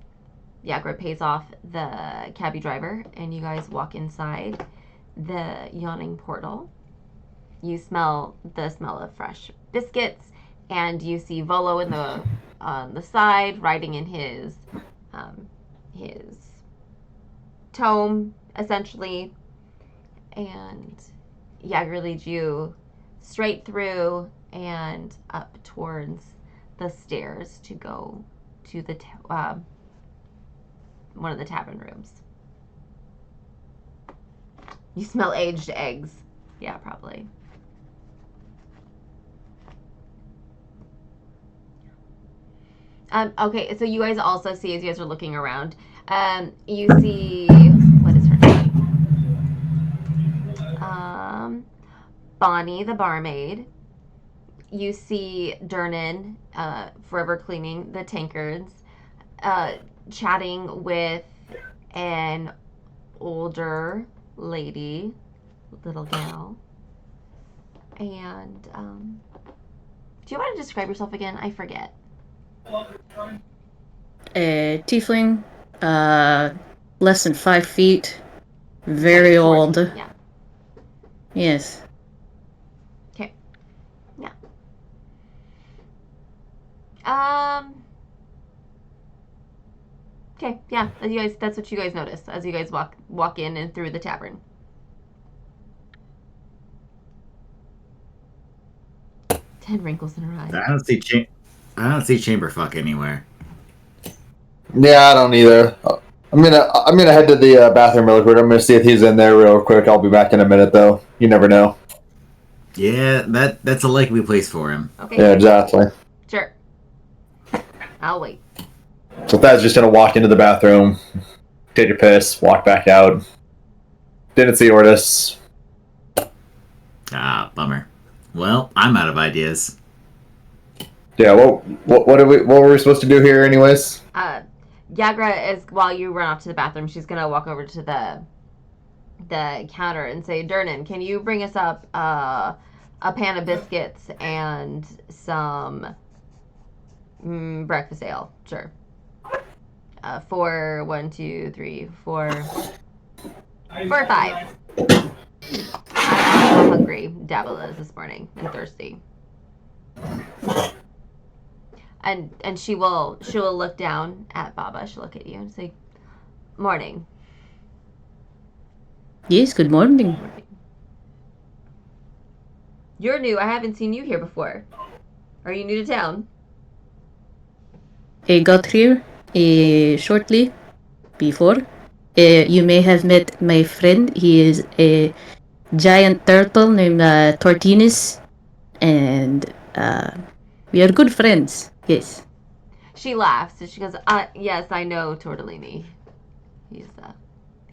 Yagra pays off the cabbie driver, and you guys walk inside the yawning portal. You smell the smell of fresh biscuits, and you see Volo on the side, riding in his tome, essentially. And Yagra leads you straight through and up towards the stairs to go to the one of the tavern rooms. You smell aged eggs. Yeah, probably. Okay, so you guys also see, as you guys are looking around, you see, what is her name? Bonnie, the barmaid. You see Durnan, forever cleaning the tankards, chatting with an older lady, little gal. And, do you want to describe yourself again? I forget. A tiefling, less than 5 feet, very old. Yeah. Yes. Okay. Yeah. Okay, yeah. That's what you guys notice as you guys walk in and through the tavern. Ten wrinkles in her eyes. I don't see chamber fuck anywhere. Yeah, I don't either. I'm gonna head to the bathroom real quick. I'm gonna see if he's in there real quick. I'll be back in a minute, though. You never know. Yeah, that's a likely place for him. Okay. Yeah, exactly. Sure. I'll wait. So Thad's just gonna walk into the bathroom, take a piss, walk back out. Didn't see Ortis. Ah, bummer. Well, I'm out of ideas. Yeah, what were we supposed to do here, anyways? Yagra is, while you run off to the bathroom, she's gonna walk over to the counter and say, Durnan, can you bring us up a pan of biscuits and some breakfast ale? Sure. 4, 1, 2, 3, 4, 4 or 5. I'm hungry. Dabble is this morning and thirsty. And she will look down at Baba. She'll look at you and say, "Morning." Yes, good morning. You're new. I haven't seen you here before. Are you new to town? I got here shortly before. You may have met my friend. He is a giant turtle named Tortinus, and we are good friends. Yes. She laughs and she goes, yes, I know Tortellini. He's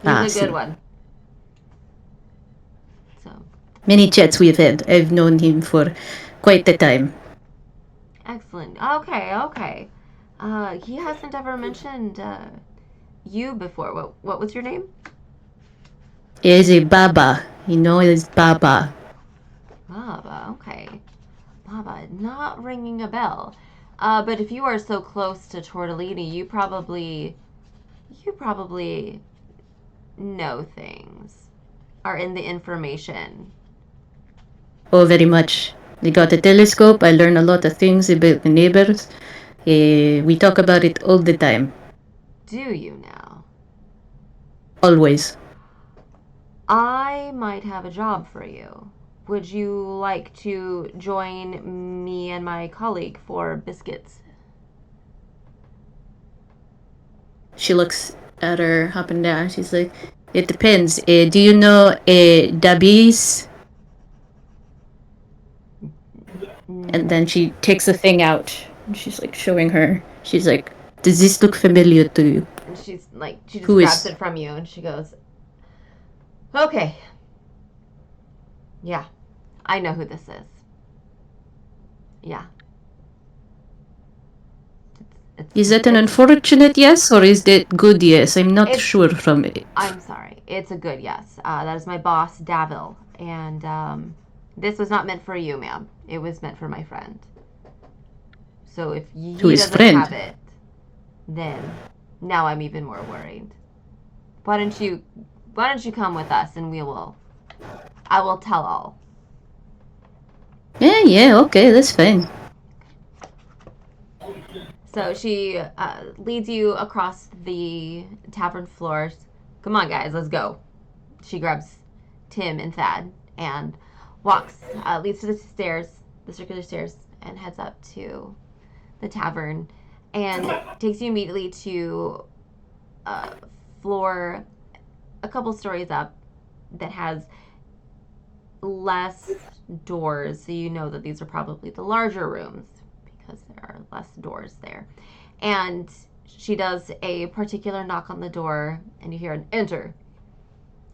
Ah, a good see. one. So, Many chats we've had. I've known him for quite a time. excellent. Okay. He hasn't ever mentioned you before. What was your name? He is a Baba. You know, he is Baba. Baba. Okay. Baba, not ringing a bell. But if you are so close to Tortellini, you probably know things. Are in the information. Oh, very much. They got a telescope. I learn a lot of things about the neighbors. We talk about it all the time. Do you now? Always. I might have a job for you. Would you like to join me and my colleague for biscuits? She looks at her up and down. She's like, it depends. Do you know Dabis? And then she takes the thing out. And she's like showing her. She's like, does this look familiar to you? And she's like, she just Who grabs is- it from you and she goes, okay. Yeah, I know who this is. Yeah. Is that an unfortunate yes or is that good yes? I'm not It's- sure from it. I'm sorry. It's a good yes. That is my boss, Davil. And this was not meant for you, ma'am. It was meant for my friend. So if he To his doesn't friend? have it, then now I'm even more worried. Why don't you come with us and I will tell all. Yeah, okay, that's fine. So she leads you across the tavern floors. Come on, guys, let's go. She grabs Tim and Thad and leads to the stairs, the circular stairs, and heads up to the tavern and takes you immediately to a floor a couple stories up that has less doors, so you know that these are probably the larger rooms because there are less doors there. And she does a particular knock on the door, and you hear an enter.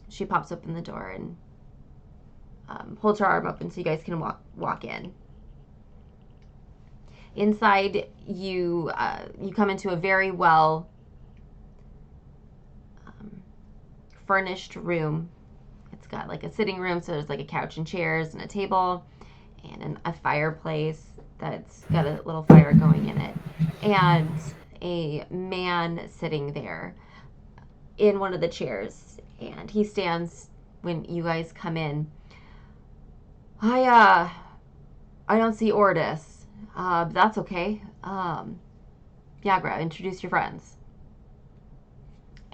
She pops open the door and holds her arm open so you guys can walk in. Inside, you come into a very well furnished room. It's got like a sitting room, so there's like a couch and chairs and a table and a fireplace that's got a little fire going in it, and a man sitting there in one of the chairs, and he stands when you guys come in. I don't see Ordis. But that's okay. Yagra, introduce your friends.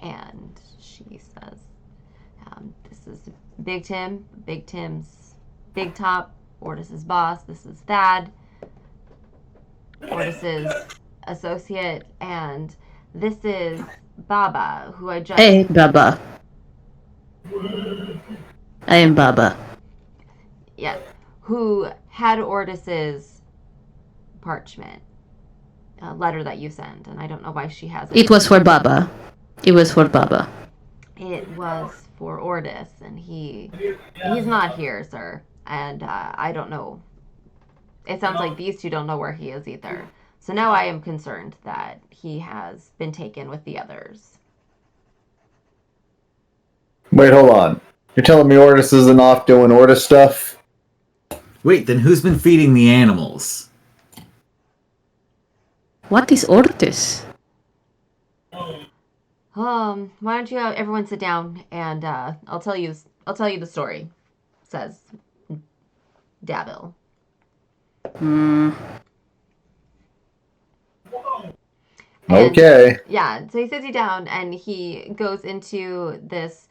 And she says, this is Big Tim, Big Tim's Big Top, Ordis's boss. This is Thad, Ordis's associate, and this is Baba, who I just... Hey, Baba. I am Baba. Yes, who had Ordis's parchment letter that you sent, and I don't know why she has it. It was for Baba. It was for Baba. It was for Ordis, and he's not here, sir. And I don't know. It sounds like these two don't know where he is either. So now I am concerned that he has been taken with the others. Wait, hold on. You're telling me Ordis isn't off doing Ordis stuff? Wait, then who's been feeding the animals? What is Ortis? Why don't you everyone sit down and I'll tell you the story, says Davil. Okay. Yeah, so he sits you down and he goes into this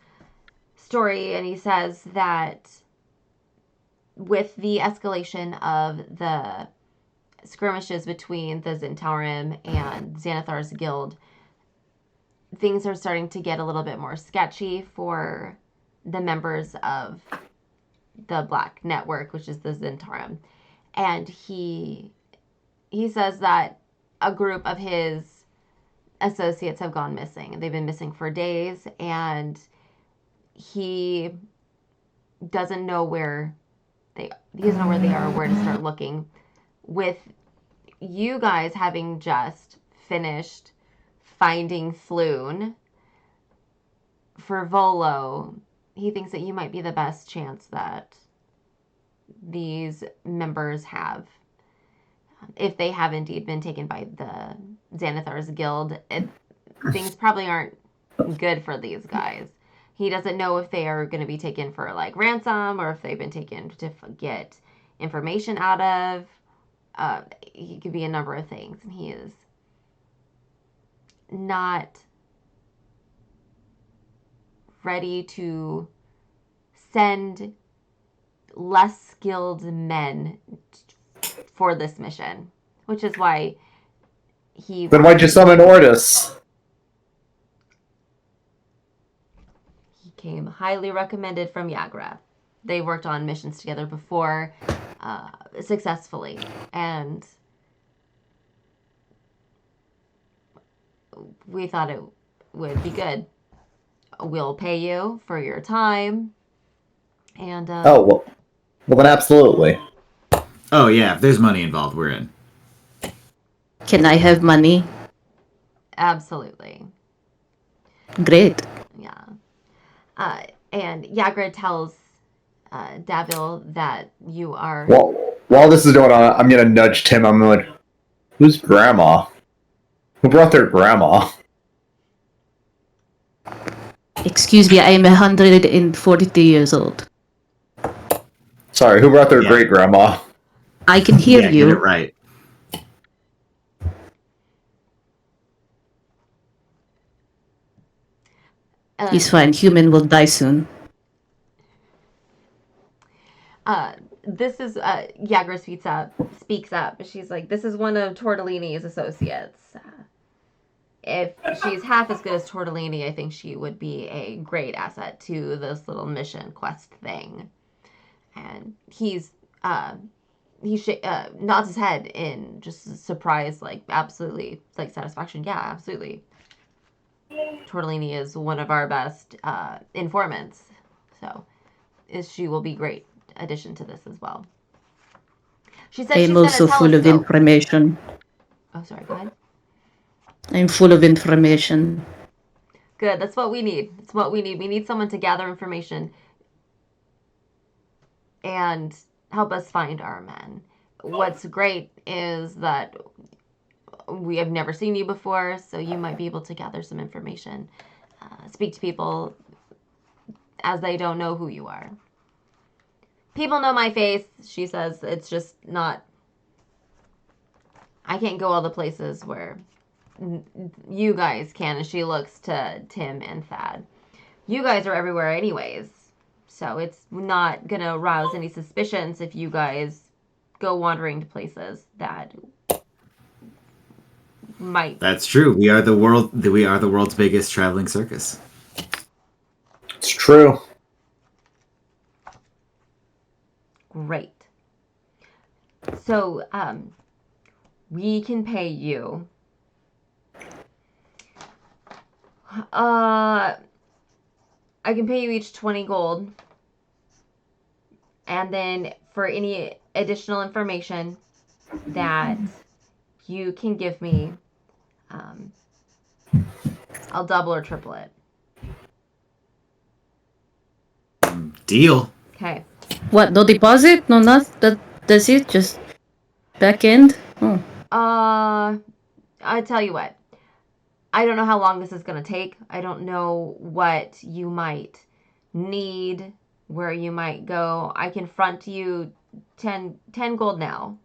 story and he says that with the escalation of the skirmishes between the Zentaurum and Xanathar's guild, things are starting to get a little bit more sketchy for the members of the Black Network, which is the Zentaurum. And he says that a group of his associates have gone missing. They've been missing for days, and he doesn't know where they are or where to start looking. With you guys having just finished finding Floon for Volo, he thinks that you might be the best chance that these members have, if they have indeed been taken by the Xanathar's guild. Things probably aren't good for these guys. He doesn't know if they are going to be taken for like ransom or if they've been taken to get information out of. He could be a number of things, and he is not ready to send less skilled men for this mission, which is why he... Then why'd you summon Ordis? He came highly recommended from Yagra. They worked on missions together before, successfully, and we thought it would be good. We'll pay you for your time, and Well, then absolutely. Oh yeah, if there's money involved, we're in. Can I have money? absolutely, Great. yeah. And Yagra tells Davil that you are... Well, while this is going on, I'm gonna nudge Tim. I'm like, who's grandma? Who brought their grandma? Excuse me, I am 142 years old. Sorry, who brought their Yeah. great grandma? I can hear Yeah, you. get it right. He's fine. Human will die soon. This is Yagra speaks up. She's like, this is one of Tortellini's associates. If she's half as good as Tortellini, I think she would be a great asset to this little mission quest thing. And he nods his head in just surprise, like absolutely, like satisfaction. Yeah, absolutely. Tortellini is one of our best informants, so she will be great addition to this as well. She said I she's am gonna also tell full us, of though. information. Oh, sorry. Go ahead. I'm full of information. Good. That's what we need. That's what we need. We need someone to gather information and help us find our men. What's great is that we have never seen you before, so you might be able to gather some information, speak to people as they don't know who you are. People know my face, she says. It's just not... I can't go all the places where you guys can. And she looks to Tim and Thad. You guys are everywhere anyways, so it's not gonna arouse any suspicions if you guys go wandering to places that might... That's true. We are the world's biggest traveling circus. It's true. Great. So, we can pay you. I can pay you each 20 gold. And then for any additional information that you can give me, I'll double or triple it. Deal. Okay. What? No deposit? No, not that. That's it. Just back end. Oh, I tell you what. I don't know how long this is going to take. I don't know what you might need, where you might go. I can front you 10 gold now.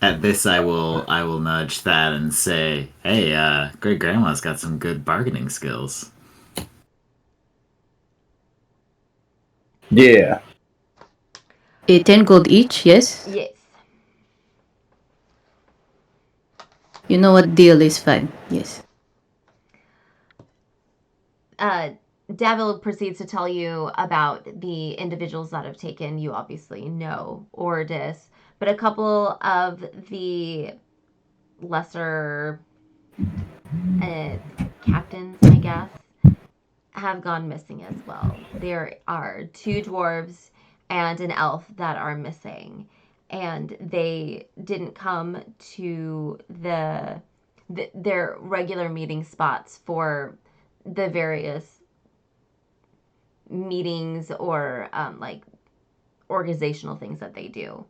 At this, I will nudge Thad and say, "Hey, great grandma's got some good bargaining skills." Yeah. 10 gold each. Yes. Yes. You know what deal is fine. Yes. Devil proceeds to tell you about the individuals that have taken, you obviously know Ordis, but a couple of the lesser captains, I guess, have gone missing as well. There are 2 dwarves and an elf that are missing, and they didn't come to their regular meeting spots for the various meetings or like organizational things that they do,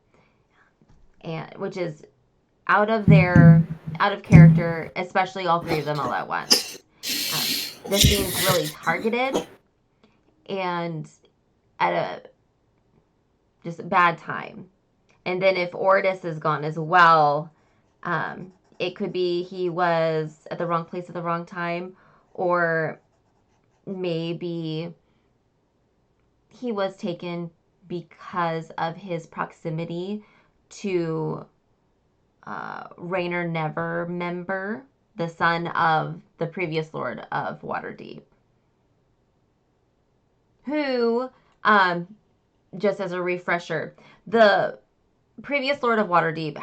and which is out of character, especially all 3 of them all at once. This seems really targeted and at a just a bad time. And then if Ordis is gone as well, it could be he was at the wrong place at the wrong time, or maybe he was taken because of his proximity to Rainer Nevermember, the son of the previous Lord of Waterdeep, who, just as a refresher, the previous Lord of Waterdeep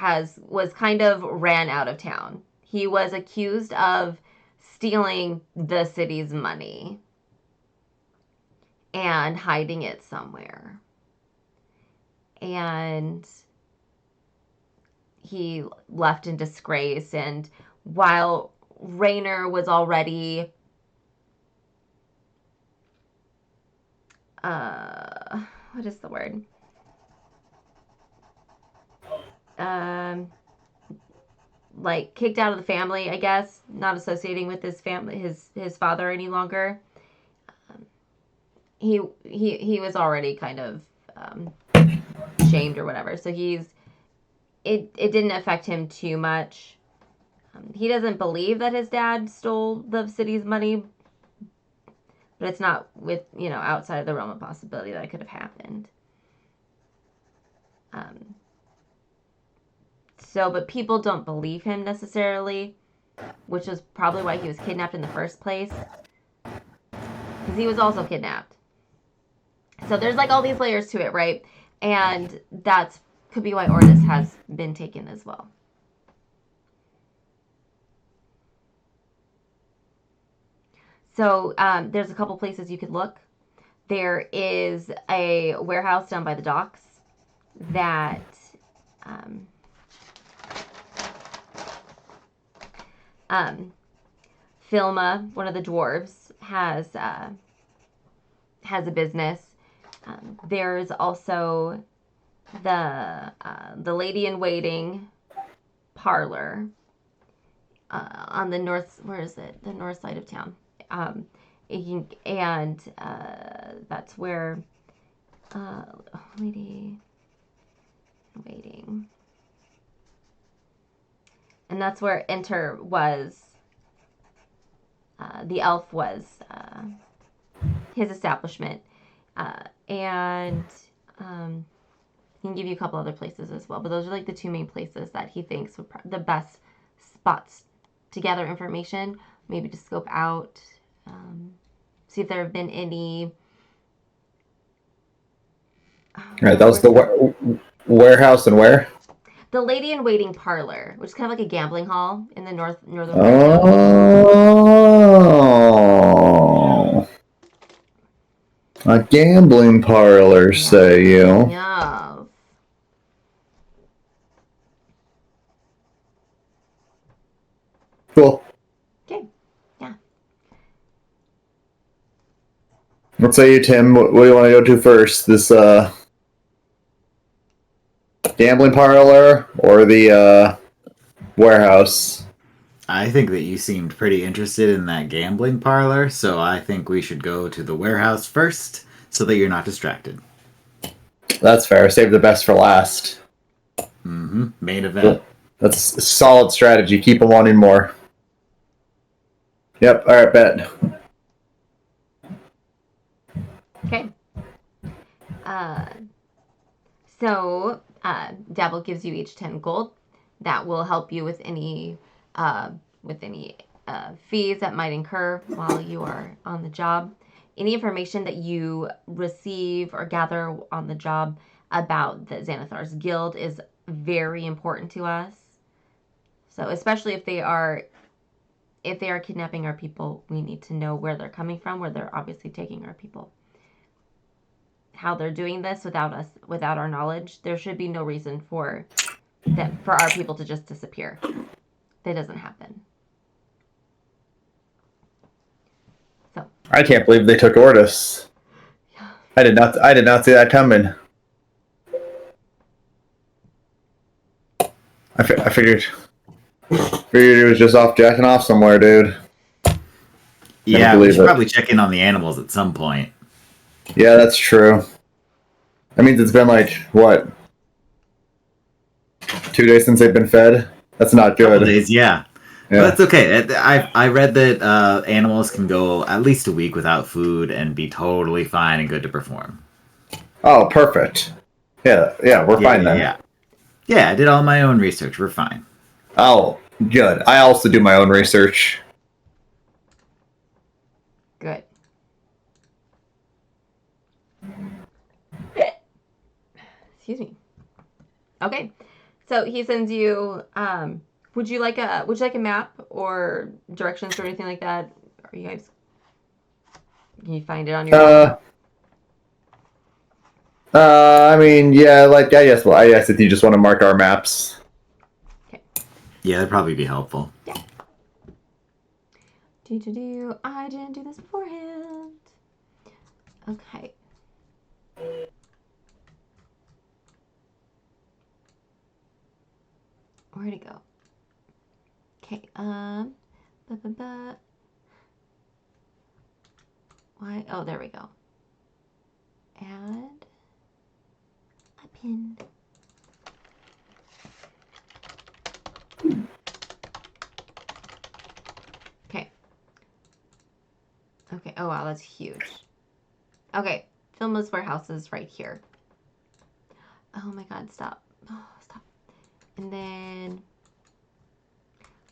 was kind of ran out of town. He was accused of stealing the city's money and hiding it somewhere. And he left in disgrace, and while Raynor was already what is the word? Like kicked out of the family, I guess, not associating with his family, his father any longer. He was already kind of shamed or whatever, so it didn't affect him too much. He doesn't believe that his dad stole the city's money, but it's not outside of the realm of possibility that it could have happened. But people don't believe him necessarily, which is probably why he was kidnapped in the first place, because he was also kidnapped. So there's like all these layers to it, right? And that's could be why Ordis has been taken as well. So there's a couple places you could look. There is a warehouse down by the docks that Filma, one of the dwarves, has a business. There's also the Lady in Waiting parlor on the north. Where is it? The north side of town. That's where Lady in Waiting, and that's where Enter was. The elf was his establishment, and he can give you a couple other places as well, but those are like the 2 main places that he thinks would the best spots to gather information, maybe to scope out, see if there have been any. All right, that was the warehouse, and where? The Lady in Waiting parlor, which is kind of like a gambling hall in the northern part of town. Oh, a gambling parlor, say you? Yeah. Cool. Okay. Yeah. What say you, Tim? What do you want to go to first? This gambling parlor or the warehouse? I think that you seemed pretty interested in that gambling parlor, so I think we should go to the warehouse first so that you're not distracted. That's fair. Save the best for last. Mm-hmm. Main event. That's a solid strategy. Keep them wanting more. Yep. All right, bet. Okay. So Devil gives you each 10 gold. That will help you with any with any fees that might incur while you are on the job. Any information that you receive or gather on the job about the Xanathar's Guild is very important to us. So especially if they are kidnapping our people, we need to know where they're coming from, where they're obviously taking our people. How they're doing this without our knowledge, there should be no reason for our people to just disappear. That doesn't happen. So I can't believe they took Ortis. I did not see that coming. I figured he was just off jacking off somewhere, dude. Yeah, we should probably check in on the animals at some point. Yeah, that's true. That means it's been like, what? 2 days since they've been fed? That's not good. 2 days, yeah. But that's okay. I read that animals can go at least a week without food and be totally fine and good to perform. Oh, perfect. Yeah, we're fine then. Yeah, I did all my own research. We're fine. Oh, good. I also do my own research. good. Excuse me. Okay, so he sends you. Would you like a map or directions or anything like that? Are you guys? Can you find it on your own? I mean, yeah, like I guess if you just want to mark our maps. Okay. Yeah, that'd probably be helpful. Yeah. I didn't do this beforehand. Okay. Where'd it go? Okay, why? Oh, there we go. Add a pin. Okay. Okay, oh wow, that's huge. Okay, Filma's warehouse is right here. Oh my god, stop. Oh, stop. And then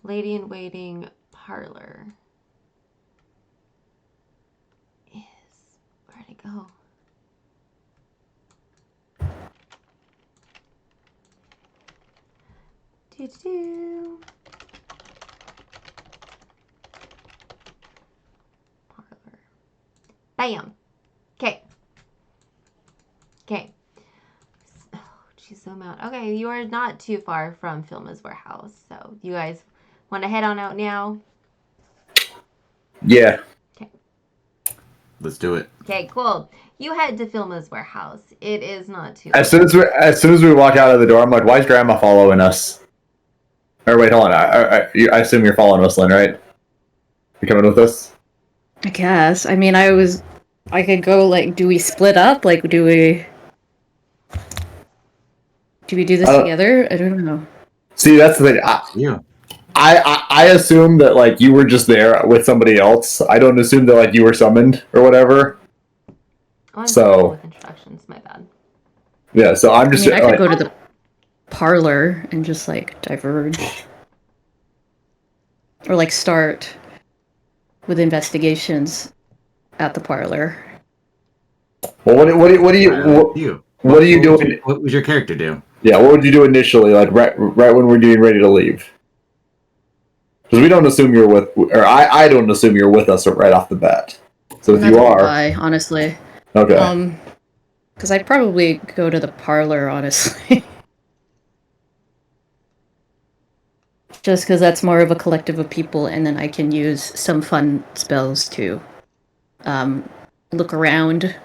Lady in Waiting Parlor is, where'd it go? Parlor. Bam. Okay. Okay. Oh, geez, zoom out. Okay, you are not too far from Filma's warehouse, so you guys want to head on out now? Yeah. Okay. Let's do it. Okay, cool. You head to Filma's warehouse. It is not too. As soon as we walk out of the door, I'm like, "Why is Grandma following us?" Or wait, hold on. I assume you're following us, Lynn, right? You coming with us? I guess. I mean, I could go, like, do we split up? Like, do we do this together? I don't know. See, that's the thing. I assume that, like, you were just there with somebody else. I don't assume that, like, you were summoned or whatever. Oh, I'm so with instructions. My bad. Yeah, so I'm just. I could go to the parlor and just, like, diverge, or, like, start with investigations at the parlor. Well, what do you do? What would your character do? Yeah, what would you do initially, like right when we're getting ready to leave? Because we don't assume you're with, or I don't assume you're with us right off the bat. So if you are, lie, honestly. Okay. Because I'd probably go to the parlor, honestly. Just because that's more of a collective of people, and then I can use some fun spells to look around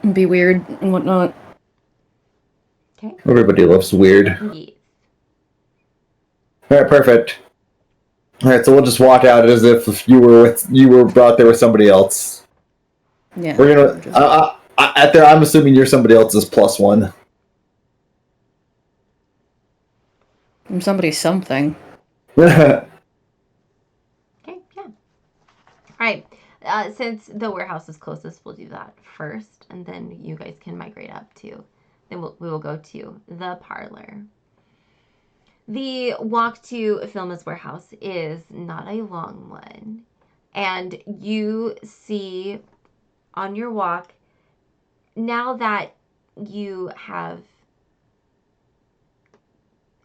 and be weird and whatnot. Okay. Everybody loves weird. Yes. All right, perfect. All right, so we'll just walk out as if you were brought there with somebody else. Yeah. We're gonna. I'm assuming you're somebody else's +1. I'm somebody's something. Okay, yeah. All right. Since the warehouse is closest, we'll do that first, and then you guys can migrate up to. Then we will go to the parlor. The walk to Filma's warehouse is not a long one. And you see on your walk, now that you have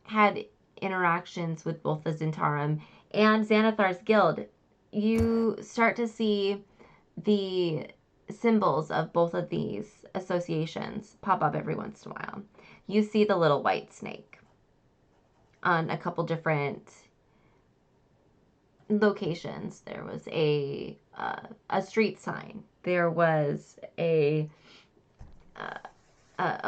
had interactions with both the Zentarum and Xanathar's guild, you start to see the symbols of both of these associations pop up every once in a while. You see the little white snake on a couple different locations. There was a street sign. There was a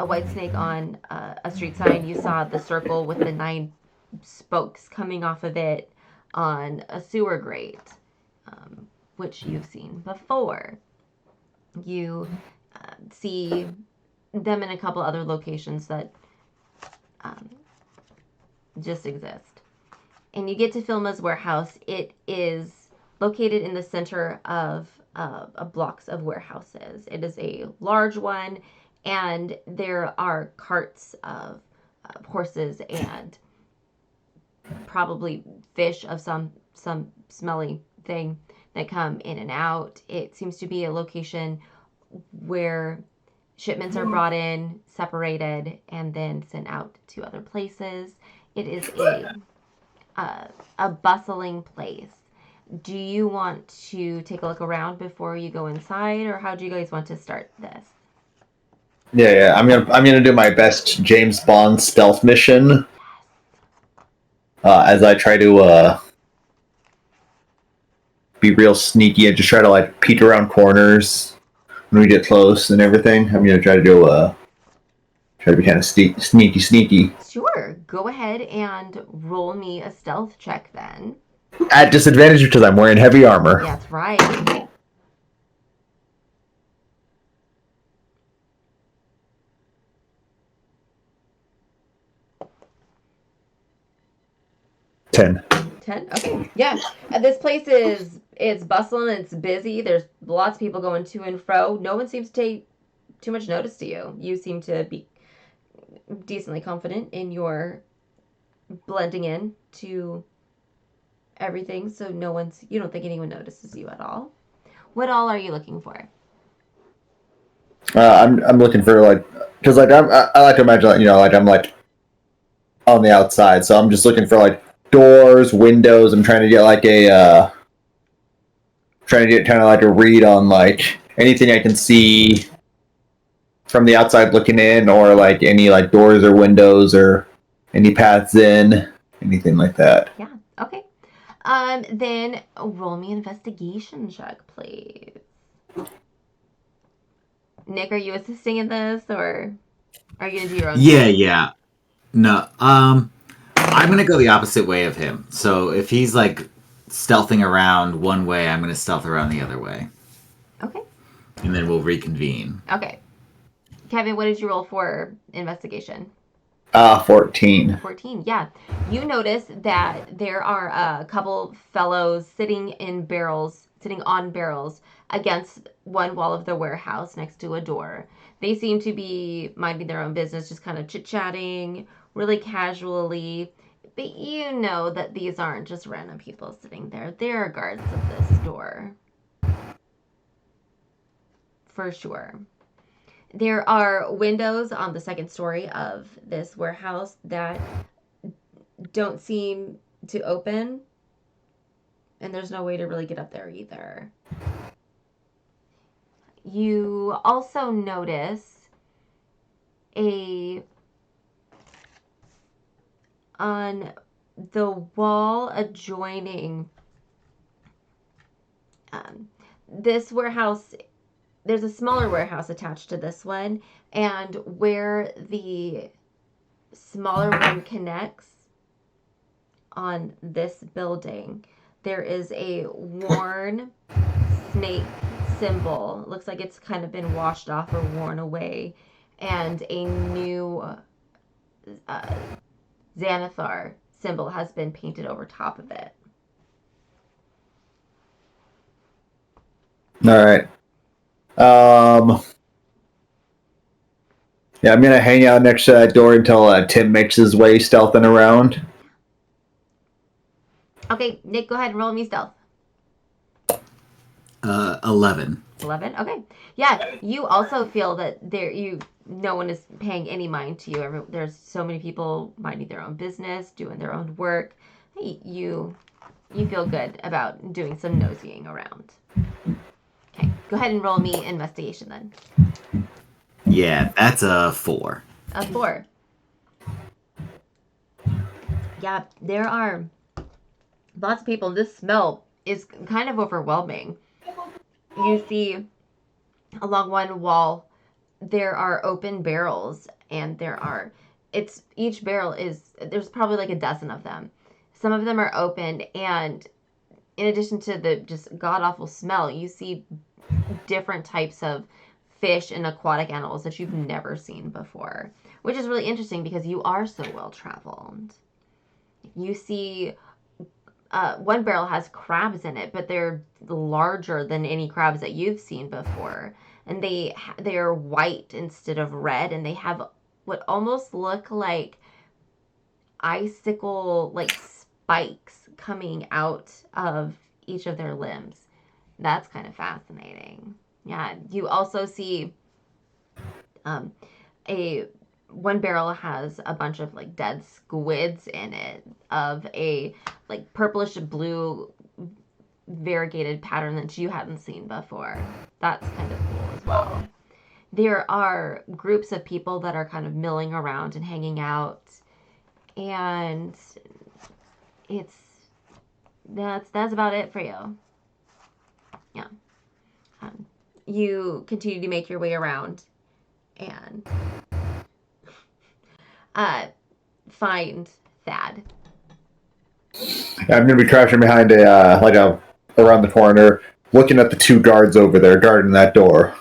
white snake on a street sign. You saw the circle with the 9 spokes coming off of it on a sewer grate, which you've seen before. You see them in a couple other locations that just exist. And you get to Filma's warehouse. It is located in the center of blocks of warehouses. It is a large one, and there are carts of horses and probably fish of some smelly thing that come in and out. It seems to be a location where shipments are brought in, separated, and then sent out to other places. It is a bustling place. Do you want to take a look around before you go inside, or how do you guys want to start this? Yeah. I'm gonna do my best James Bond stealth mission. As I try to be real sneaky and just try to like peek around corners when we get close and everything. I'm gonna try to do try to be kind of sneaky. Sure. Go ahead and roll me a stealth check then. At disadvantage because I'm wearing heavy armor. That's right. Ten. 10? Okay. Yeah. This place it's bustling, it's busy. There's lots of people going to and fro. No one seems to take too much notice to you. You seem to be decently confident in your blending in to everything, so you don't think anyone notices you at all. What all are you looking for? I'm looking for like because like I like to imagine like I'm like on the outside, so I'm just looking for like doors, windows. I'm trying to get like trying to get kind of like a read on like anything I can see from the outside looking in, or like any like doors or windows or any paths in, anything like that. Yeah. Okay. Then roll me an investigation check, please. Nick, are you assisting in this, or are you gonna do your own? Yeah. No, I'm gonna go the opposite way of him. So if he's like stealthing around one way, I'm gonna stealth around the other way. Okay. And then we'll reconvene. Okay. Kevin, what did you roll for investigation? 14. 14, yeah. You notice that there are a couple fellows sitting on barrels against one wall of the warehouse next to a door. They seem to be minding their own business, just kind of chit-chatting really casually. But you know that these aren't just random people sitting there. They're guards of this door. For sure. There are windows on the second story of this warehouse that don't seem to open, and there's no way to really get up there either. You also notice on the wall adjoining this warehouse, there's a smaller warehouse attached to this one, and where the smaller one connects on this building, there is a worn snake symbol. It looks like it's kind of been washed off or worn away, and a new Xanathar symbol has been painted over top of it. All right. Yeah, I'm gonna hang out next to that door until Tim makes his way stealthing around. Okay, Nick, go ahead and roll me stealth. 11. 11. Okay. Yeah, you also feel that no one is paying any mind to you. There's so many people minding their own business, doing their own work. Hey, you feel good about doing some nosying around. Okay, go ahead and roll me investigation then. Yeah, that's a 4. A 4. Yeah, there are lots of people. This smell is kind of overwhelming. You see along one wall there are open barrels, and each barrel there's probably like a dozen of them. Some of them are open, and in addition to the just god awful smell, you see different types of fish and aquatic animals that you've never seen before, which is really interesting because you are so well traveled. You see one barrel has crabs in it, but they're larger than any crabs that you've seen before. And they're white instead of red, and they have what almost look like icicle like spikes coming out of each of their limbs. That's kind of fascinating. Yeah, you also see a one barrel has a bunch of like dead squids in it of a like purplish blue variegated pattern that you hadn't seen before. That's kind of cool as well. There are groups of people that are kind of milling around and hanging out, and that's about it for you. Yeah. You continue to make your way around and find Thad. I'm gonna be crouching behind around the corner, looking at the 2 guards over there guarding that door.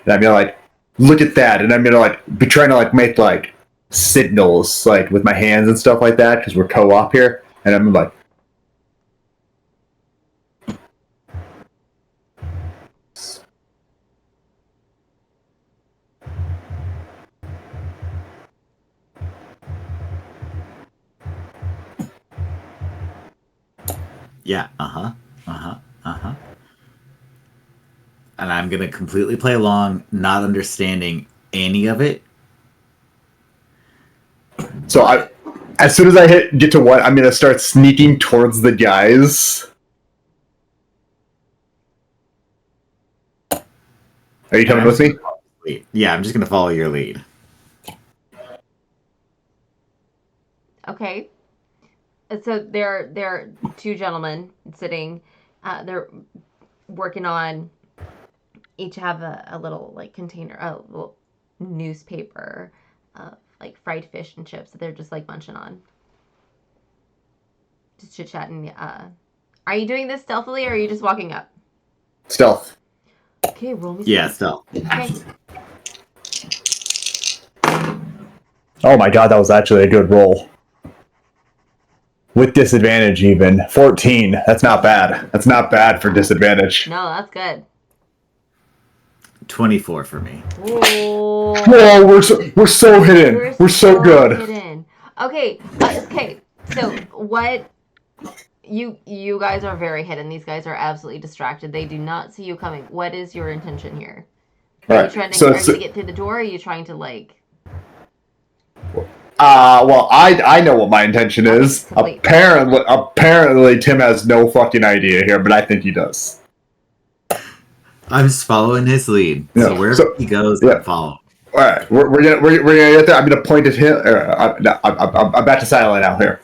And I'm gonna like look at that, and I'm gonna like be trying to like make like signals like with my hands and stuff like that because we're co-op here, and I'm like. Yeah, And I'm going to completely play along, not understanding any of it. So as soon as I get to 1, I'm gonna start sneaking towards the guys. Are you coming with me? Yeah, I'm just going to follow your lead. Okay. So there are 2 gentlemen sitting. They're working on. Each have a little like container, a little newspaper of like fried fish and chips that they're just like munching on. Just chit chatting. Are you doing this stealthily, or are you just walking up? Stealth. Okay, roll me. Yeah, stealth. Okay. Oh my god, that was actually a good roll. With disadvantage, even 14. That's not bad. That's not bad for disadvantage. No, that's good. 24 for me. Whoa. Whoa, we're so hidden. We're so good. Hidden. Okay. Okay. So what? You guys are very hidden. These guys are absolutely distracted. They do not see you coming. What is your intention here? Are you trying to get through the door? Or are you trying to like? Well, I know what my intention is. Apparently, Tim has no fucking idea here, but I think he does. I'm just following his lead. Yeah, so wherever he goes, I follow. All right, we're gonna get there. I'm gonna point at him. I'm back to silent now here.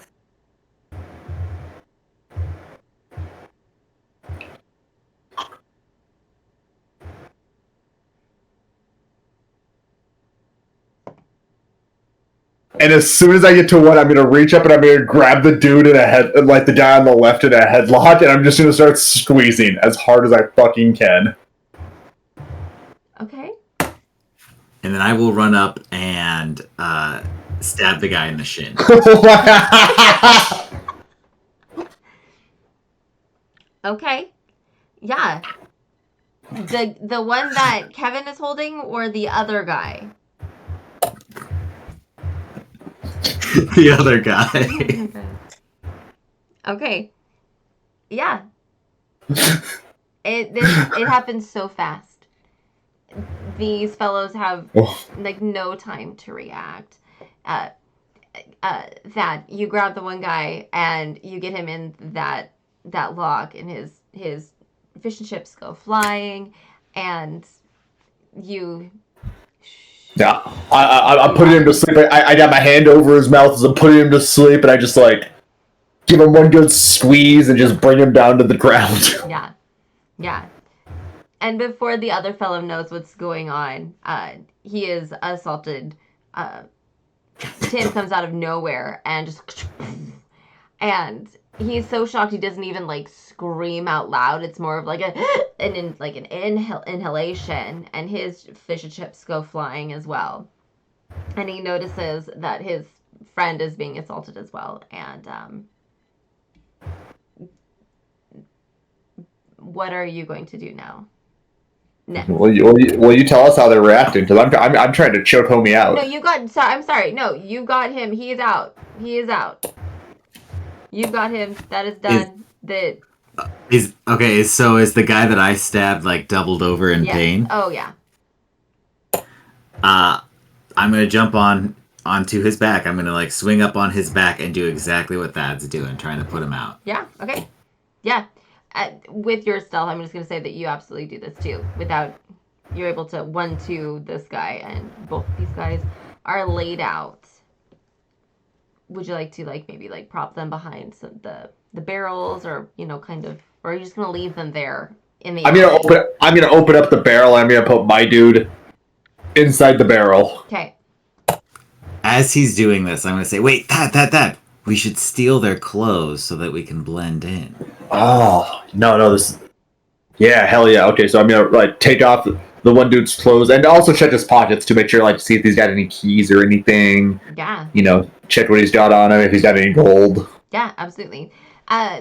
And as soon as I get to 1, I'm gonna reach up and I'm gonna grab the dude in like the guy on the left in a headlock, and I'm just gonna start squeezing as hard as I fucking can. Okay. And then I will run up and stab the guy in the shin. Okay. Yeah. The one that Kevin is holding, or the other guy? The other guy. Okay. Yeah. It happens so fast. These fellows have Oh, like no time to react. Uh, that you grab the one guy and you get him in that log, and his fish and chips go flying, and you. yeah, I'm putting him to sleep. I got my hand over his mouth as I'm putting him to sleep, and I just like give him one good squeeze and just bring him down to the ground. Yeah, yeah. And before the other fellow knows what's going on, he is assaulted. Tim comes out of nowhere and just, and he's so shocked he doesn't even like scream out loud. It's more of like an inhalation, and his fish and chips go flying as well. And he notices that his friend is being assaulted as well. And what are you going to do now? Next. Will you tell us how they're reacting? Because I'm trying to choke homie out. No, you got. Sorry, I'm sorry. No, you got him. He is out. He is out. You've got him. That is done. Is okay. So is the guy that I stabbed like doubled over in pain? Oh yeah. I'm gonna jump onto his back. I'm gonna like swing up on his back and do exactly what Thad's doing, trying to put him out. Yeah. Okay. Yeah. With your stealth, I'm just gonna say that you absolutely do this too. Without, you're able to 1-2 this guy, and both these guys are laid out. Would you like to maybe prop them behind the barrels, or kind of, or are you just gonna leave them there in the? I'm gonna open up the barrel. I'm gonna put my dude inside the barrel. Okay. As he's doing this, I'm gonna say, "Wait, Thad. We should steal their clothes so that we can blend in." Oh no! This, yeah, hell yeah. Okay, so I'm gonna take off the one dude's clothes and also check his pockets to make sure see if he's got any keys or anything. Yeah. Check what he's got on him, if he's got any gold. Yeah, absolutely.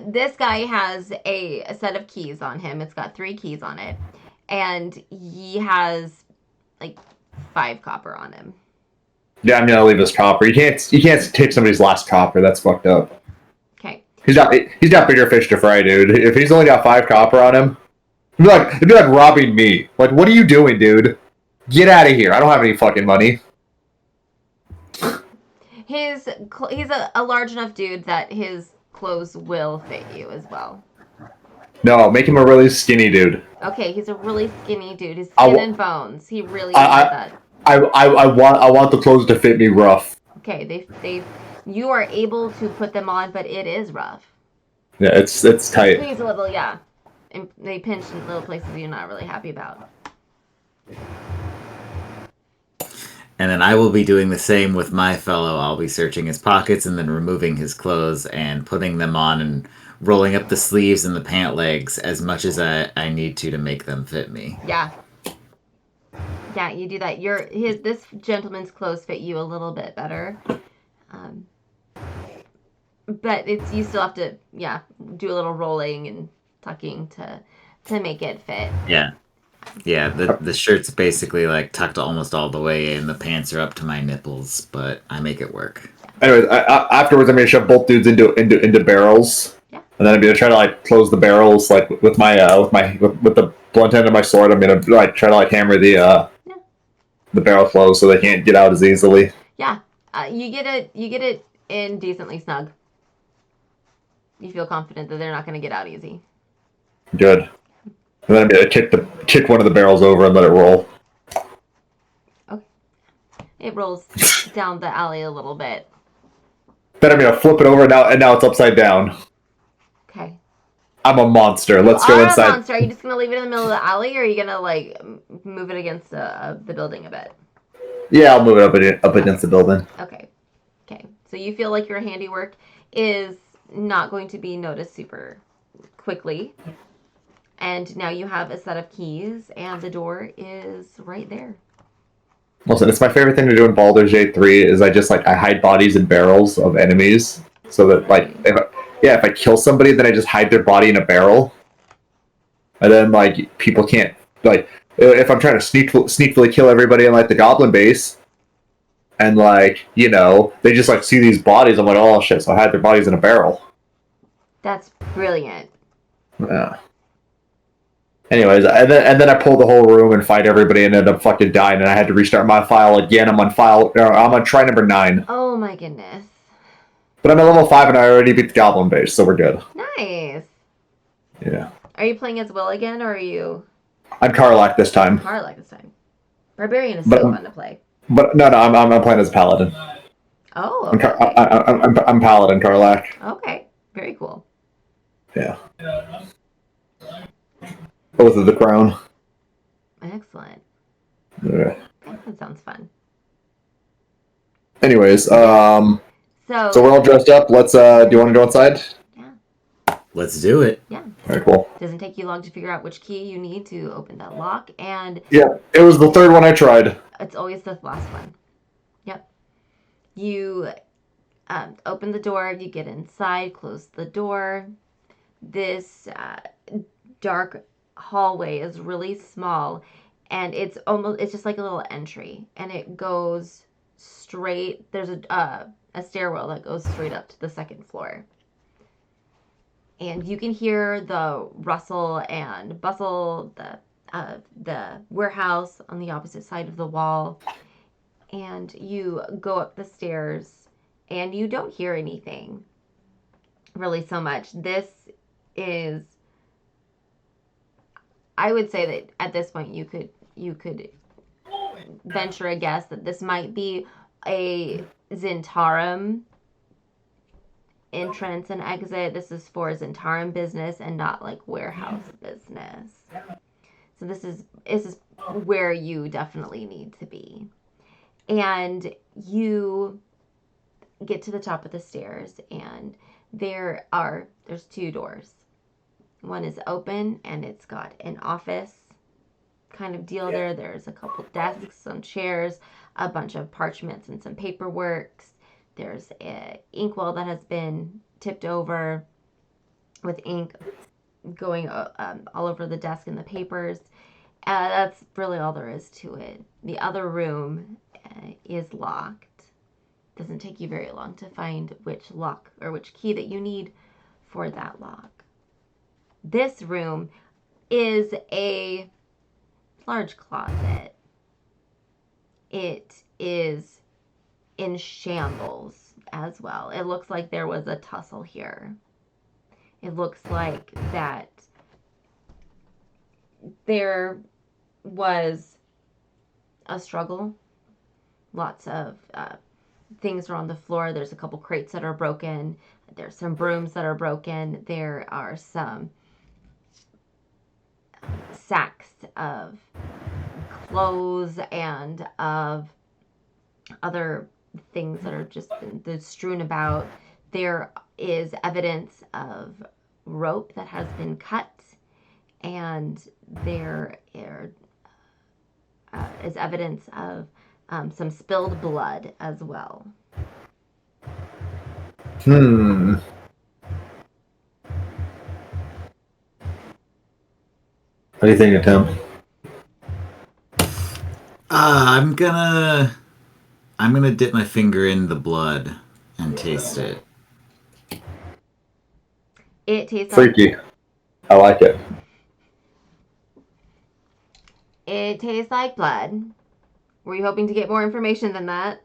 This guy has a set of keys on him. It's got 3 keys on it, and he has 5 copper on him. Yeah, I'm gonna leave his copper. You can't take somebody's last copper. That's fucked up. Okay. He's got bigger fish to fry, dude. If he's only got 5 copper on him, it'd be like robbing me. What are you doing, dude? Get out of here! I don't have any fucking money. He's a large enough dude that his clothes will fit you as well. No, make him a really skinny dude. Okay, he's a really skinny dude. His skin and bones. He really needs that. I want the clothes to fit me rough. Okay, you are able to put them on, but it is rough. Yeah, it's tight. He's a little, yeah. And they pinch in little places you're not really happy about. And then I will be doing the same with my fellow. I'll be searching his pockets and then removing his clothes and putting them on and rolling up the sleeves and the pant legs as much as I need to make them fit me. Yeah. Yeah, you do that. This gentleman's clothes fit you a little bit better. But you still have to, do a little rolling and tucking to make it fit. Yeah. Yeah, the shirt's basically tucked almost all the way in. The pants are up to my nipples, but I make it work. Anyways, afterwards I'm gonna shove both dudes into barrels. Yeah. And then I'm gonna try to close the barrels with the blunt end of my sword. I'm gonna try to hammer the barrel closed so they can't get out as easily. Yeah. You get it in decently snug. You feel confident that they're not gonna get out easy. Good. And then I'm gonna kick one of the barrels over and let it roll. Okay. It rolls down the alley a little bit. Then I'm gonna flip it over and now it's upside down. Okay. I'm a monster. Let's go inside. A monster. Are you just gonna leave it in the middle of the alley, or are you gonna move it against the building a bit? Yeah, I'll move it up against the building. Okay. Okay. So you feel like your handiwork is not going to be noticed super quickly. And now you have a set of keys, and the door is right there. Listen, it's my favorite thing to do in Baldur's Gate 3 is I hide bodies in barrels of enemies. So that, if I kill somebody, then I just hide their body in a barrel. And then, people can't, if I'm trying to sneakily kill everybody in, the goblin base, and, they just, see these bodies, I'm like, oh, shit, so I hide their bodies in a barrel. That's brilliant. Yeah. Anyways, and then I pulled the whole room and fight everybody and ended up fucking dying, and I had to restart my file again. I'm on try number 9. Oh my goodness. But I'm at level 5 and I already beat the Goblin base, so we're good. Nice. Yeah. Are you playing as Will again, or are you I'm Karlak this time. Karlak this time? Barbarian is But so I'm- fun to play. But no, I'm playing as a Paladin. Oh, I'm, okay. I'm Paladin Karlak. Okay, very cool. Yeah. Both of the crown. Excellent. Yeah. That sounds fun. Anyways, So we're all dressed up. Let's do you want to go inside? Let's do it. yeah, Very cool. doesn't take you long to figure out which key you need to open that lock, and Yeah, it was the third one I tried. it's always the last one. Yep. You open the door, you get inside, close the door. This dark hallway is really small, and it's just like a little entry, and it goes straight. There's a stairwell that goes straight up to the second floor. And you can hear the rustle and bustle, the warehouse on the opposite side of the wall. And you go up the stairs, and you don't hear anything really so much. This is, I would say that at this point you could venture a guess that this might be a Zentarum entrance and exit. This is for Zentarum business and not like warehouse business. So this is where you definitely need to be. And you get to the top of the stairs, and there's 2 doors. One is open, and it's got an office kind of deal there. There's a couple desks, some chairs, a bunch of parchments and some paperwork. There's an inkwell that has been tipped over with ink going all over the desk and the papers. That's really all there is to it. The other room is locked. Doesn't take you very long to find which lock or which key that you need for that lock. This room is a large closet. It is in shambles as well. It looks like there was a tussle here. It looks like that there was a struggle. Lots of things are on the floor. There's a couple crates that are broken. There's some brooms that are broken. There are some sacks of clothes and of other things that are just strewn about. There is evidence of rope that has been cut, and there is evidence of some spilled blood as well. What do you think, Tim? I'm gonna dip my finger in the blood and taste it. It tastes Freaky. I like it. It tastes like blood. Were you hoping to get more information than that?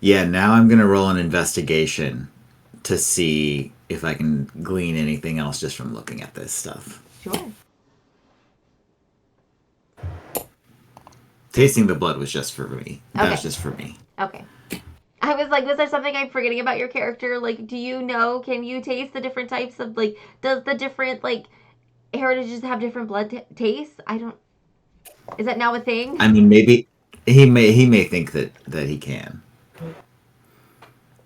Yeah, now I'm gonna roll an investigation to see if I can glean anything else just from looking at this stuff. Sure. Tasting the blood was just for me. That was Okay. just for me. Okay. I was like, was there something I'm forgetting about your character? Like, do you know, can you taste the different types of, like, does the different, like, heritages have different blood tastes? I don't, is that now a thing? I mean, maybe he may think that he can.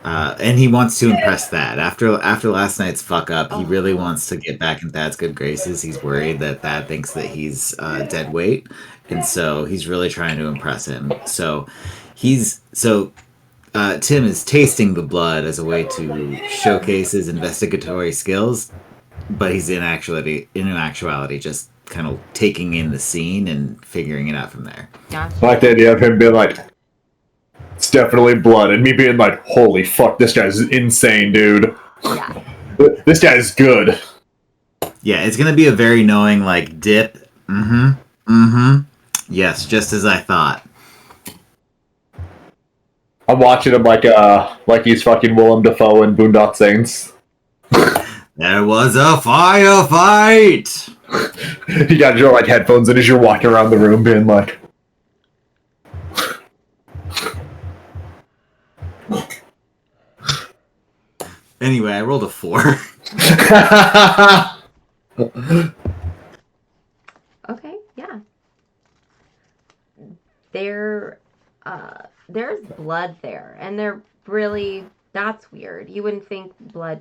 And he wants to impress Thad. After last night's fuck up, he really wants to get back in Thad's good graces. He's worried that Thad thinks that he's dead weight, and so he's really trying to impress him. So Tim is tasting the blood as a way to showcase his investigatory skills, but he's in actuality just kind of taking in the scene and figuring it out from there. Gotcha. I like the idea of him being like, it's definitely blood, and me being like, holy fuck, this guy's insane, dude. Yeah. This guy's good. Yeah, it's gonna be a very knowing like dip. Yes, just as I thought. I'm watching him like he's fucking Willem Dafoe in Boondock Saints. There was a firefight! You got your like headphones in as you're walking around the room being like Anyway, I rolled a 4. Okay, yeah. There's blood there, and that's weird. You wouldn't think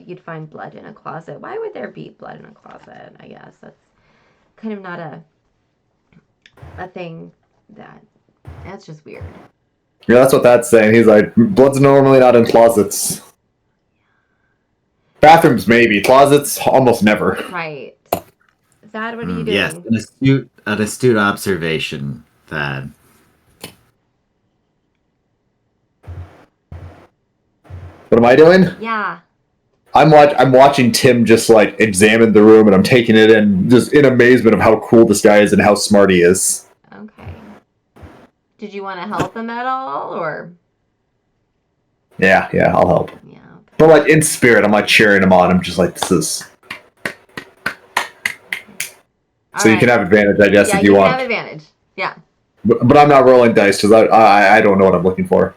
you'd find blood in a closet. Why would there be blood in a closet? I guess that's kind of not a thing that's just weird. Yeah, that's what that's saying. He's like, blood's normally not in closets. Bathrooms maybe, closets almost never. Right. Thad, what are you doing? Yes, an astute observation, Thad. What am I doing? Yeah. I'm watching Tim just like examine the room, and I'm taking it in just in amazement of how cool this guy is and how smart he is. Okay. Did you want to help him at all, or? Yeah, I'll help. Yeah. Okay. But like in spirit, I'm like cheering him on. I'm just like, this is. So you can have advantage, I guess, if you want. Yeah, you can have advantage. Yeah. But I'm not rolling dice because I don't know what I'm looking for.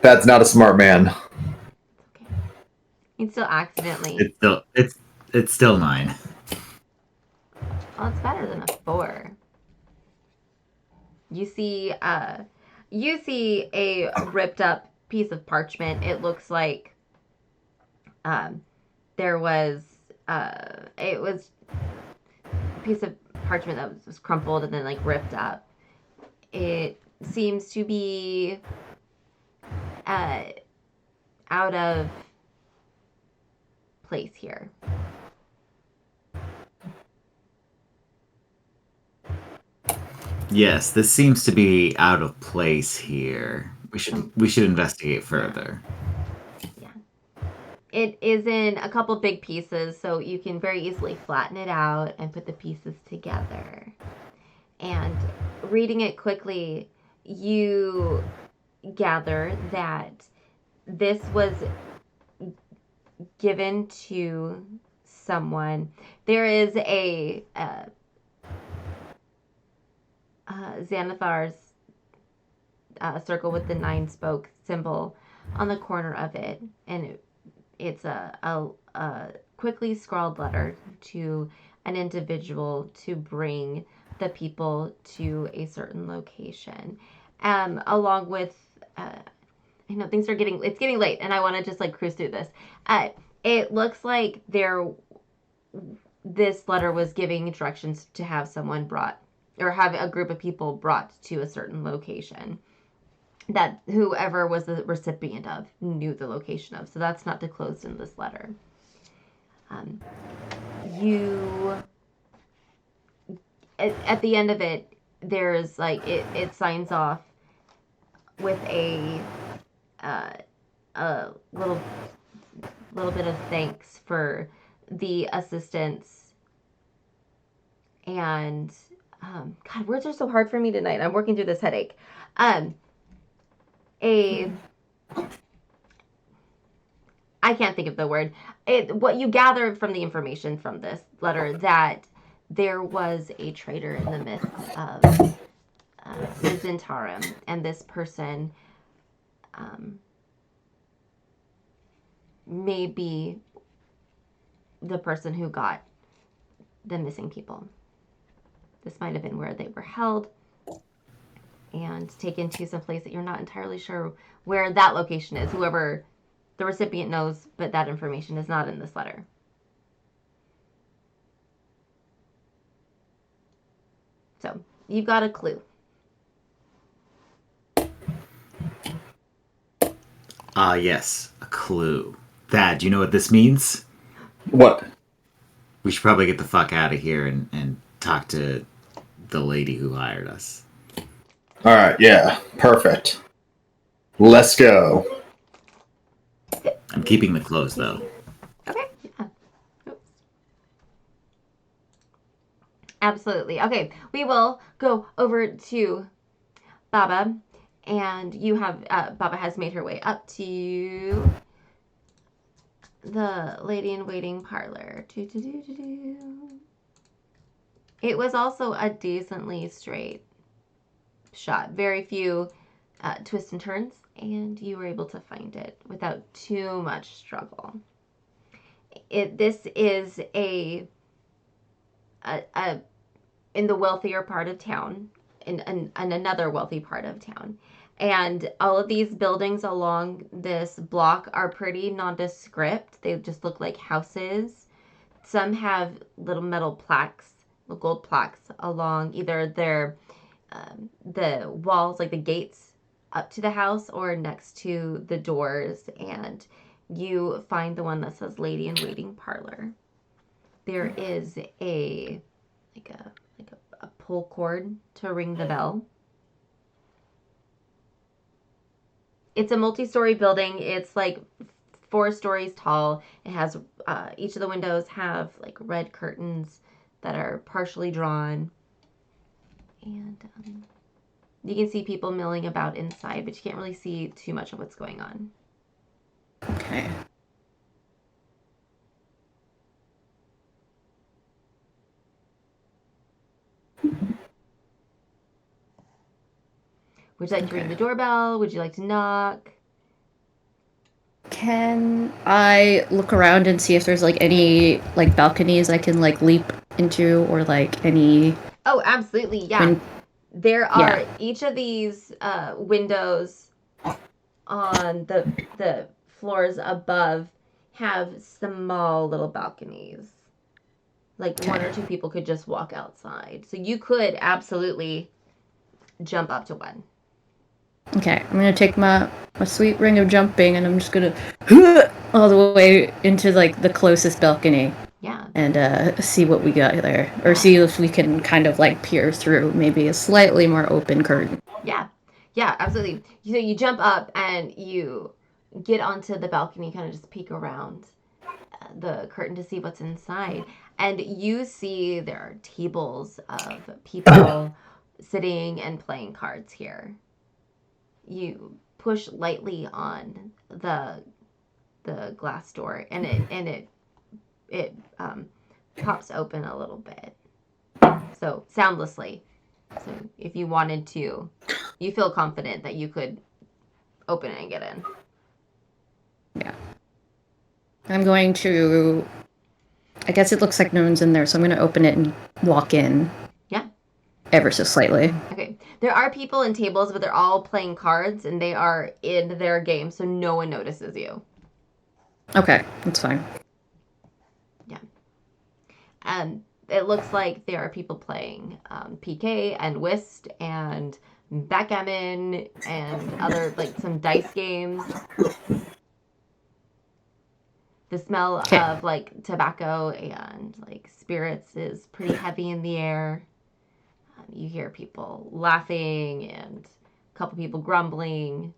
That's not a smart man. Okay. You'd still accidentally. It's still 9. Well, it's better than a 4. You see a ripped up piece of parchment. It looks like there was it was a piece of parchment that was crumpled and then like ripped up. It seems to be out of place here. Yes, this seems to be out of place here. We should investigate further. Yeah. It is in a couple big pieces, so you can very easily flatten it out and put the pieces together. And reading it quickly, you gather that this was given to someone. There is a Xanathar's circle with the 9-spoke symbol on the corner of it, and it's a quickly scrawled letter to an individual to bring the people to a certain location, along with I know things are it's getting late, and I want to just like cruise through this. It looks like this letter was giving instructions to have someone brought, or have a group of people brought to a certain location that whoever was the recipient of knew the location of. So that's not disclosed in this letter. At the end of it, there's like it signs off with a little bit of thanks for the assistance. And God, words are so hard for me tonight. I'm working through this headache. I can't think of the word. What you gather from the information from this letter, that there was a traitor in the midst of the Zentarum, and this person may be the person who got the missing people. This might have been where they were held and taken to some place that you're not entirely sure where that location is. Whoever the recipient knows, but that information is not in this letter. So you've got a clue. Yes, a clue. Thad, do you know what this means? What? We should probably get the fuck out of here and talk to the lady who hired us. Alright, yeah. Perfect. Let's go. I'm keeping the clothes though. Okay. Yeah. Oops. Absolutely. Okay. We will go over to Baba, and you have Baba has made her way up to the lady in waiting parlor. It was also a decently straight shot. Very few twists and turns, and you were able to find it without too much struggle. This is a in the wealthier part of town, in another wealthy part of town. And all of these buildings along this block are pretty nondescript. They just look like houses. Some have little metal plaques, gold plaques along either the walls, like the gates up to the house, or next to the doors. And you find the one that says "Lady in Waiting Parlor." There is a pull cord to ring the bell. It's a multi-story building. It's like 4 stories tall. It has each of the windows have like red curtains that are partially drawn, and you can see people milling about inside, but you can't really see too much of what's going on. Okay. Would you like to ring the doorbell? Would you like to knock? Can I look around and see if there's like any like balconies I can like leap into, or like any? Oh, absolutely, yeah. There are each of these windows on the floors above have small little balconies. Like 1 or 2 people could just walk outside. So you could absolutely jump up to one. Okay, I'm gonna take my sweet ring of jumping, and I'm just gonna all the way into like the closest balcony. Yeah. And see what we got there, or see if we can kind of like peer through maybe a slightly more open curtain. Yeah, absolutely. So you jump up and you get onto the balcony, kind of just peek around the curtain to see what's inside. And you see there are tables of people sitting and playing cards here. You push lightly on the glass door, and it pops open a little bit. So soundlessly. So if you wanted to, you feel confident that you could open it and get in. Yeah. I'm going to... I guess it looks like no one's in there, so I'm going to open it and walk in. Yeah. Ever so slightly. Okay. There are people and tables, but they're all playing cards, and they are in their game, so no one notices you. Okay, that's fine. Yeah. It looks like there are people playing PK and Whist and backgammon and other, like, some dice games. The smell of, like, tobacco and, like, spirits is pretty heavy in the air. You hear people laughing and a couple people grumbling.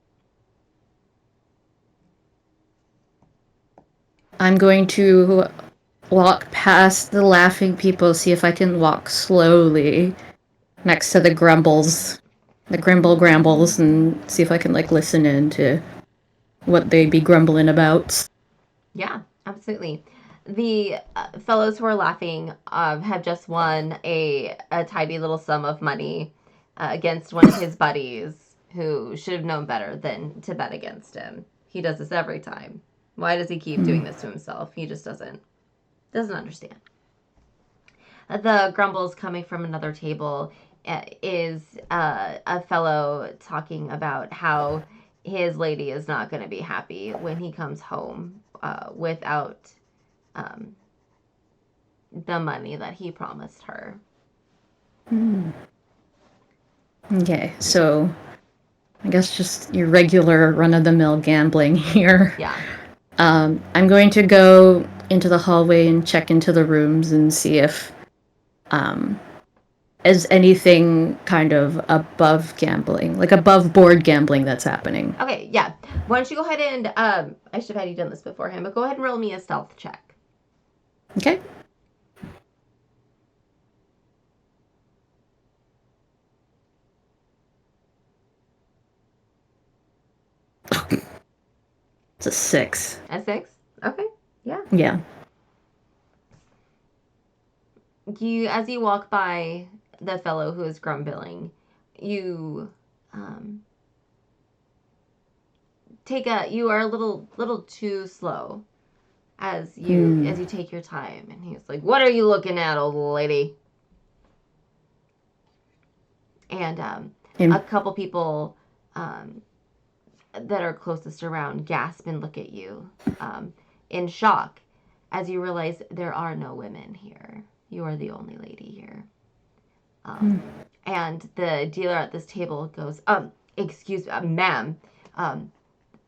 I'm going to walk past the laughing people, see if I can walk slowly next to the grumbles, the grambles, and see if I can, like, listen in to what they be grumbling about. Yeah, absolutely. The fellows who are laughing have just won a tidy little sum of money against one of his buddies who should have known better than to bet against him. He does this every time. Why does he keep doing this to himself? He just doesn't understand. The grumbles coming from another table is a fellow talking about how his lady is not going to be happy when he comes home without the money that he promised her. Okay, so I guess just your regular run-of-the-mill gambling here. Yeah. I'm going to go into the hallway and check into the rooms and see if as anything kind of above gambling, like above board gambling that's happening. Okay, yeah. Why don't you go ahead and I should have had you done this beforehand, but go ahead and roll me a stealth check. Okay. It's a 6. A 6? Okay, yeah. Yeah. As you walk by the fellow who is grumbling, you you are a little too slow as you take your time, and he's like, "What are you looking at, old lady?" And a couple people that are closest around gasp and look at you in shock as you realize there are no women here. You are the only lady here. And the dealer at this table goes, excuse me, ma'am,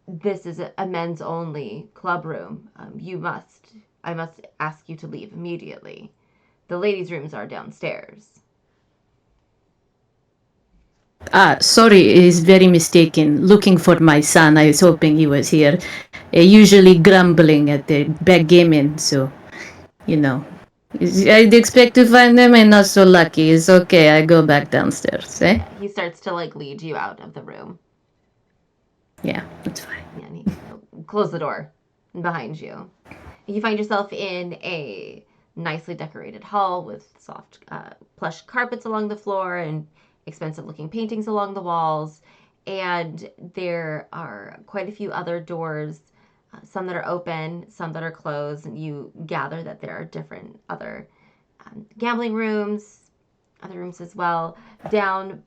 this is a men's only club room. I must ask you to leave immediately. The ladies' rooms are downstairs. Sorry, is very mistaken. Looking for my son. I was hoping he was here. Usually grumbling at the backgammon, so, I'd expect to find them and not so lucky. It's okay, I go back downstairs, eh? He starts to lead you out of the room. Yeah, that's fine. And he close the door behind you. You find yourself in a nicely decorated hall with soft plush carpets along the floor and expensive looking paintings along the walls. And there are quite a few other doors, some that are open, some that are closed. And you gather that there are different other gambling rooms, other rooms as well. Down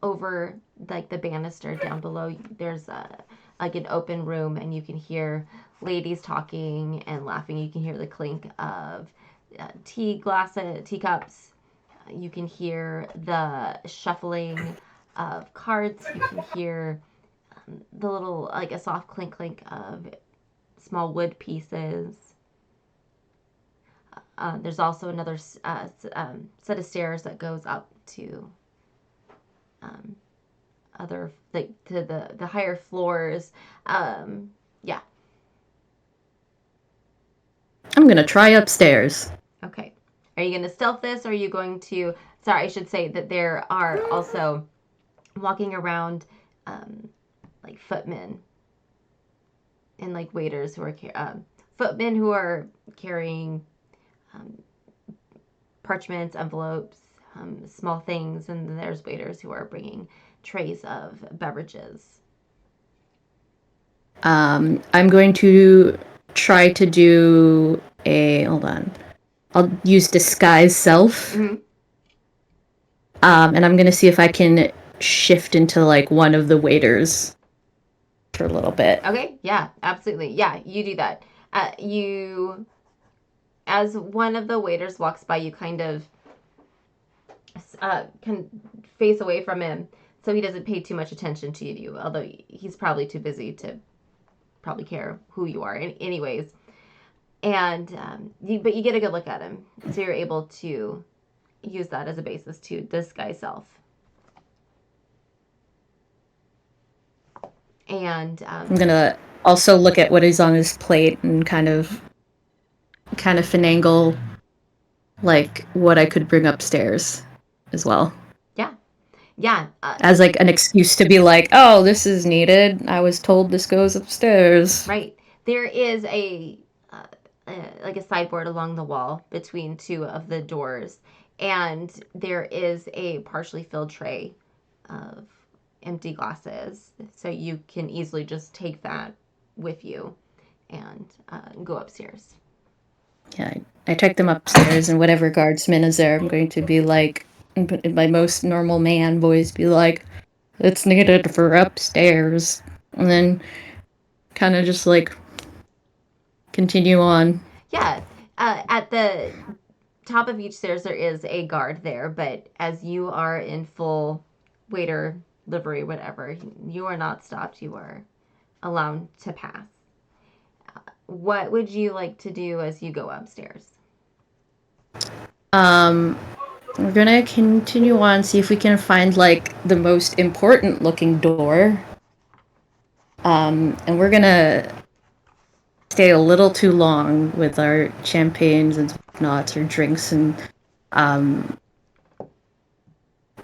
over the banister down below, there's an open room, and you can hear ladies talking and laughing. You can hear the clink of teacups. You can hear the shuffling of cards. You can hear the little, a soft clink of small wood pieces. There's also another set of stairs that goes up to to the higher floors. Yeah. I'm gonna try upstairs. Okay. Are you going to stealth this, or are you going to... Sorry, I should say that there are also walking around footmen and waiters who are footmen who are carrying parchments, envelopes, small things, and then there's waiters who are bringing trays of beverages. I'm going to try to do hold on. I'll use disguise self. Mm-hmm. And I'm going to see if I can shift into one of the waiters for a little bit. Okay, yeah, absolutely. Yeah, you do that. As one of the waiters walks by, you kind of can face away from him so he doesn't pay too much attention to you, although he's probably too busy to probably care who you are anyways. And but you get a good look at him, so you're able to use that as a basis to disguise self. And I'm gonna also look at what is on his plate and kind of finagle what I could bring upstairs as well. Yeah. As an excuse to be oh, this is needed. I was told this goes upstairs. Right. There is a sideboard along the wall between two of the doors, and there is a partially filled tray of empty glasses, so you can easily just take that with you and go upstairs. Yeah, I take them upstairs, and whatever guardsman is there, I'm going to be in my most normal man voice, be it's needed for upstairs, and then kind of just continue on. Yeah, at the top of each stairs there is a guard there, but as you are in full waiter livery, whatever, you are not stopped. You are allowed to pass. What would you like to do as you go upstairs? We're gonna continue on, see if we can find like the most important looking door. And we're gonna stay a little too long with our champagnes and whatnots or drinks and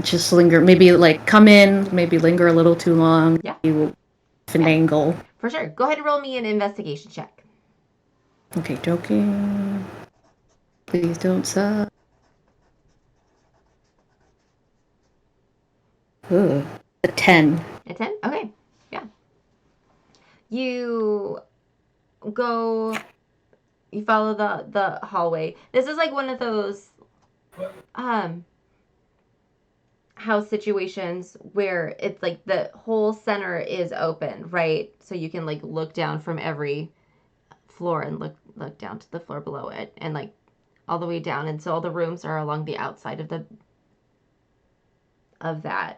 just linger. Maybe like come in, maybe linger a little too long. Yeah. We will finagle. For sure. Go ahead and roll me an investigation check. Okay, joking. Please don't suck. Ooh, a 10. A 10? Okay. Yeah. You follow the hallway. This is like one of those house situations where it's like the whole center is open, right? So you can like look down from every floor and look down to the floor below it and like all the way down, and so all the rooms are along the outside of that.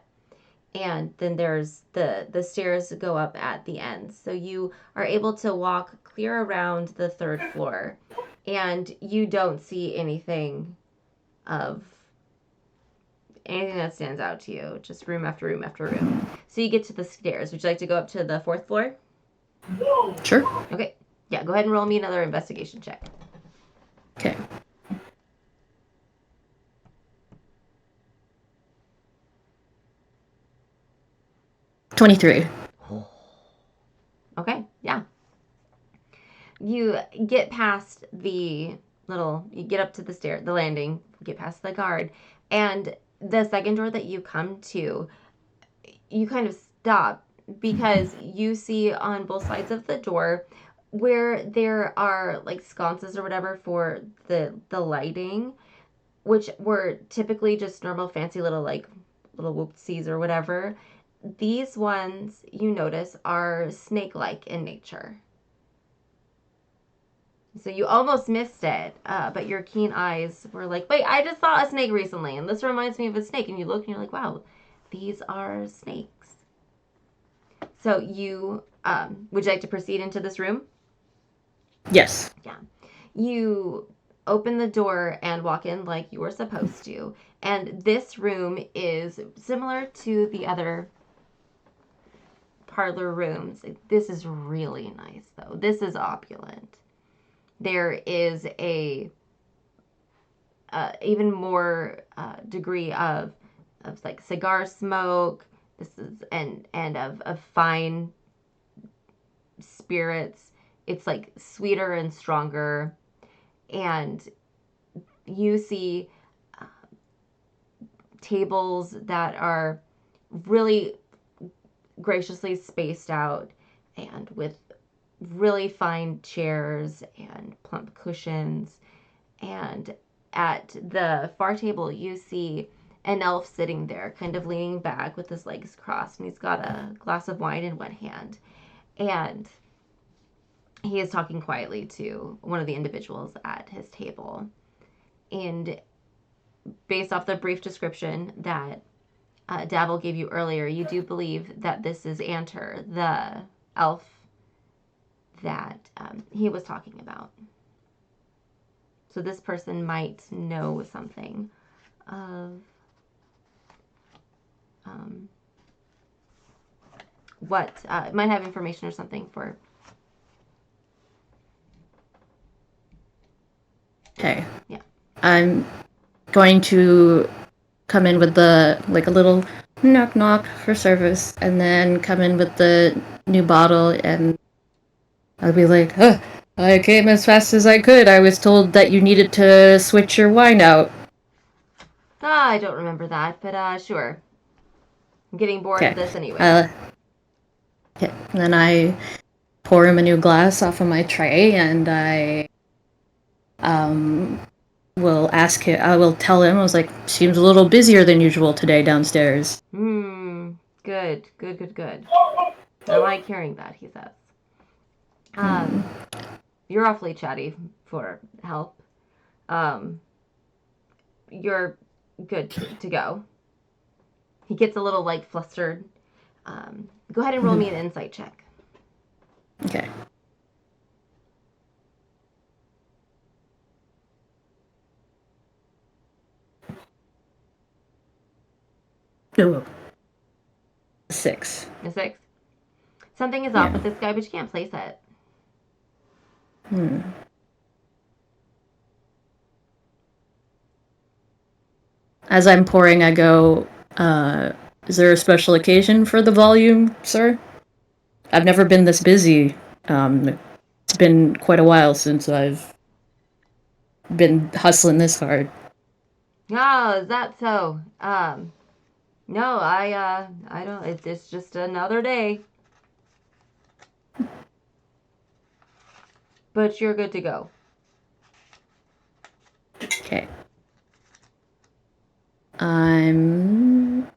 And then there's the stairs go up at the end. So you are able to walk clear around the third floor, and you don't see anything that stands out to you. Just room after room after room. So you get to the stairs. Would you like to go up to the fourth floor? Sure. Okay. Yeah, go ahead and roll me another investigation check. Okay. $23. Okay, yeah. You get past you get up to the landing, get past the guard, and the second door that you come to, you kind of stop because you see on both sides of the door where there are like sconces or whatever for the lighting, which were typically just normal fancy little whoopsies or whatever. These ones, you notice, are snake-like in nature. So you almost missed it, but your keen eyes were like, wait, I just saw a snake recently, and this reminds me of a snake. And you look and you're like, wow, these are snakes. So would you like to proceed into this room? Yes. Yeah. You open the door and walk in like you were supposed to. And this room is similar to the other parlor rooms. This is really nice, though. This is opulent. There is a even more degree of like cigar smoke. This is and of fine spirits. It's like sweeter and stronger, and you see tables that are really graciously spaced out and with really fine chairs and plump cushions. And at the far table, you see an elf sitting there, kind of leaning back with his legs crossed, and he's got a glass of wine in one hand. And he is talking quietly to one of the individuals at his table. And based off the brief description that Dabble gave you earlier, you do believe that this is Anter, the elf that he was talking about. So this person might know something of what might have information or something for. Okay. Yeah. I'm going to come in with a little knock knock for service, and then come in with the new bottle, and I'll be like, I came as fast as I could. I was told that you needed to switch your wine out. I don't remember that, but sure. I'm getting bored of this anyway. Yeah. And then I pour him a new glass off of my tray, and I will ask him. I will tell him. I was like, seems a little busier than usual today downstairs. Good. I like hearing that, he says. You're awfully chatty for help. You're good to go. He gets a little like flustered. Go ahead and roll me an insight check. Okay. No. 6. A 6. Something is Yeah. off with this guy, but you can't place it. As I'm pouring, I go, is there a special occasion for the volume, sir? I've never been this busy. It's been quite a while since I've been hustling this hard. Oh, is that so? No, I don't. It's just another day. But you're good to go. Okay. I'm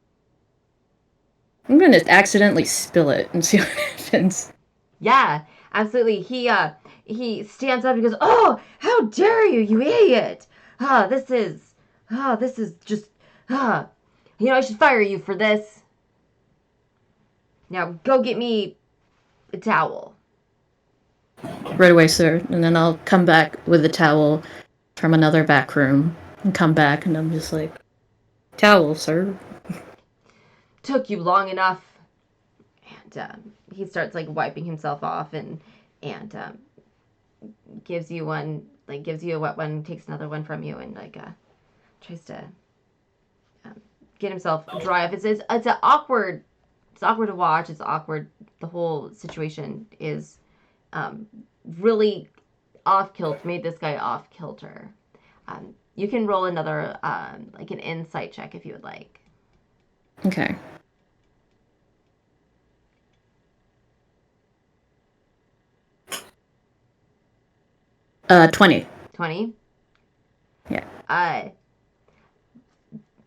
gonna accidentally spill it and see what happens. Yeah, absolutely. He stands up and goes, "Oh, how dare you, you idiot! This is just I should fire you for this. Now go get me a towel." Right away, sir. And then I'll come back with a towel from another back room and come back, and I'm just like, towel, sir. Took you long enough. And he starts like wiping himself off and gives you a wet one, takes another one from you, and tries to get himself dry up. It's an awkward. It's awkward to watch. It's awkward. The whole situation is really off kilter. Made this guy off kilter. You can roll another like an insight check if you would like. Okay. 20. 20. Yeah.